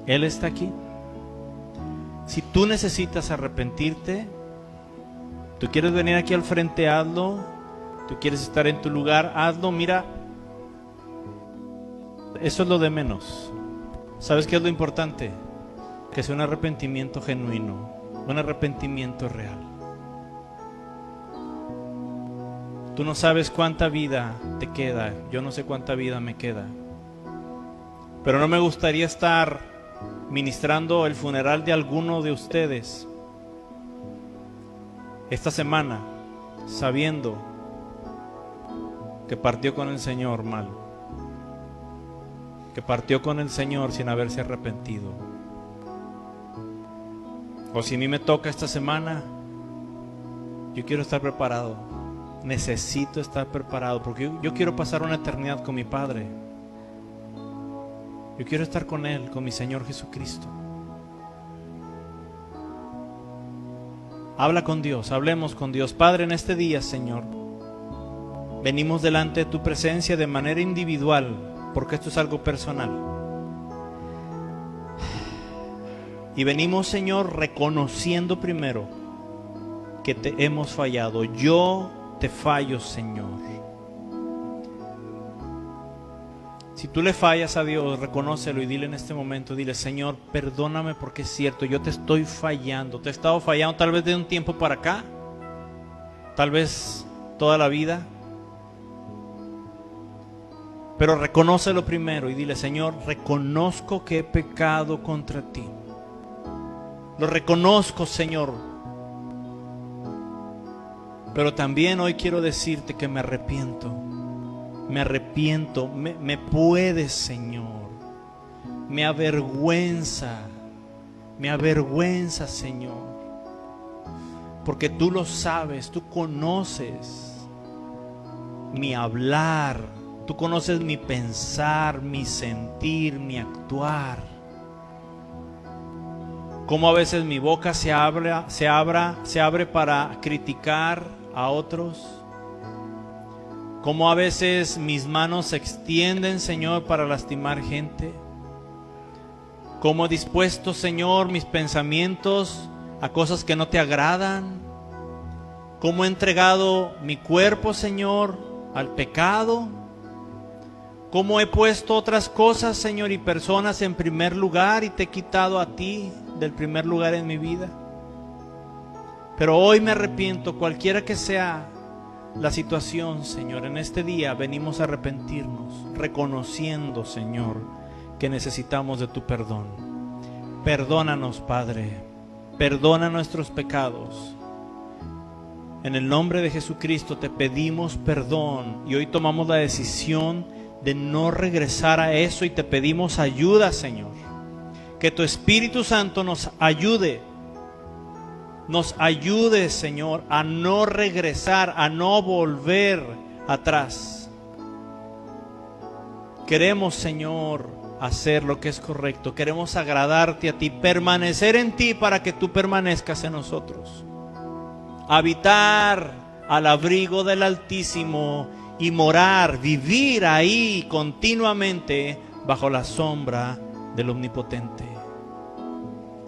Él está aquí. Si tú necesitas arrepentirte, tú quieres venir aquí al frente, hazlo. Tú quieres estar en tu lugar, hazlo. Mira, eso es lo de menos. ¿Sabes qué es lo importante? Que sea un arrepentimiento genuino, un arrepentimiento real. Tú no sabes cuánta vida te queda, yo no sé cuánta vida me queda. Pero no me gustaría estar ministrando el funeral de alguno de ustedes esta semana sabiendo que partió con el Señor mal, que partió con el Señor sin haberse arrepentido. O si a mí me toca esta semana, yo quiero estar preparado, necesito estar preparado, porque yo quiero pasar una eternidad con mi Padre. Yo quiero estar con Él, con mi Señor Jesucristo. Habla con Dios, hablemos con Dios. Padre, en este día, Señor, venimos delante de tu presencia de manera individual, porque esto es algo personal. Y venimos, Señor, reconociendo primero que te hemos fallado. Yo te fallo, Señor. Si tú le fallas a Dios, reconócelo y dile en este momento, dile: Señor, perdóname porque es cierto, yo te estoy fallando. Te he estado fallando tal vez de un tiempo para acá, tal vez toda la vida. Pero reconócelo primero y dile: Señor, reconozco que he pecado contra ti. Lo reconozco, Señor. Pero también hoy quiero decirte que me arrepiento. Me arrepiento. Me puedes, Señor. Me avergüenza. Me avergüenza, Señor. Porque tú lo sabes, tú conoces mi hablar. Tú conoces mi pensar, mi sentir, mi actuar. Cómo a veces mi boca se abre para criticar a otros. Cómo a veces mis manos se extienden, Señor, para lastimar gente. Cómo he dispuesto, Señor, mis pensamientos a cosas que no te agradan. Cómo he entregado mi cuerpo, Señor, al pecado. Cómo he puesto otras cosas, Señor, y personas en primer lugar y te he quitado a ti del primer lugar en mi vida. Pero hoy me arrepiento, cualquiera que sea la situación, Señor. En este día venimos a arrepentirnos, reconociendo, Señor, que necesitamos de tu perdón. Perdónanos, Padre, perdona nuestros pecados. En el nombre de Jesucristo te pedimos perdón y hoy tomamos la decisión de no regresar a eso y te pedimos ayuda, Señor. Que tu Espíritu Santo nos ayude, Señor, a no regresar, a no volver atrás. Queremos, Señor, hacer lo que es correcto. Queremos agradarte a ti, permanecer en ti para que tú permanezcas en nosotros. Habitar al abrigo del Altísimo y morar, vivir ahí continuamente bajo la sombra del Omnipotente.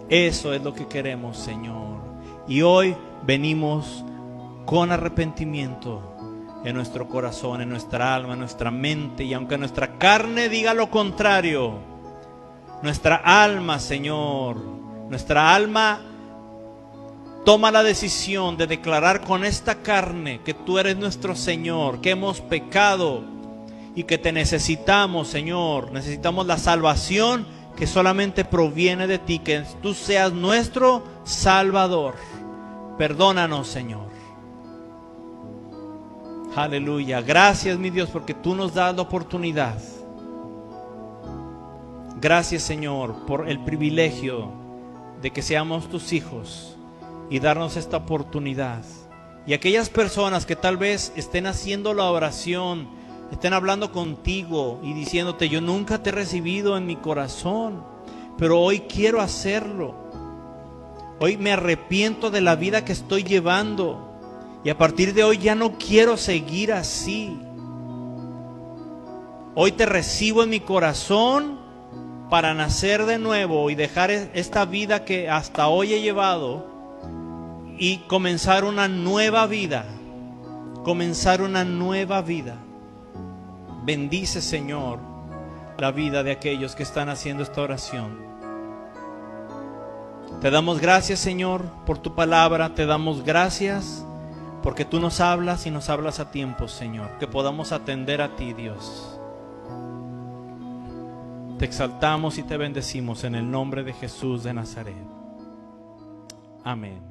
Eso es lo que queremos, Señor. Y hoy venimos con arrepentimiento en nuestro corazón, en nuestra alma, en nuestra mente. Y aunque nuestra carne diga lo contrario, nuestra alma, Señor, nuestra alma toma la decisión de declarar con esta carne que tú eres nuestro Señor, que hemos pecado y que te necesitamos, Señor. Necesitamos la salvación que solamente proviene de ti, que tú seas nuestro Salvador. Perdónanos, Señor. Aleluya. Gracias, mi Dios, porque tú nos das la oportunidad. Gracias, Señor, por el privilegio de que seamos tus hijos y darnos esta oportunidad. Y aquellas personas que tal vez estén haciendo la oración, estén hablando contigo y diciéndote: yo nunca te he recibido en mi corazón, pero hoy quiero hacerlo. Hoy me arrepiento de la vida que estoy llevando y a partir de hoy ya no quiero seguir así. Hoy te recibo en mi corazón para nacer de nuevo y dejar esta vida que hasta hoy he llevado y comenzar una nueva vida. Comenzar una nueva vida. Bendice, Señor, la vida de aquellos que están haciendo esta oración. Te damos gracias, Señor, por tu palabra. Te damos gracias porque tú nos hablas y nos hablas a tiempo, Señor. Que podamos atender a ti, Dios. Te exaltamos y te bendecimos en el nombre de Jesús de Nazaret. Amén.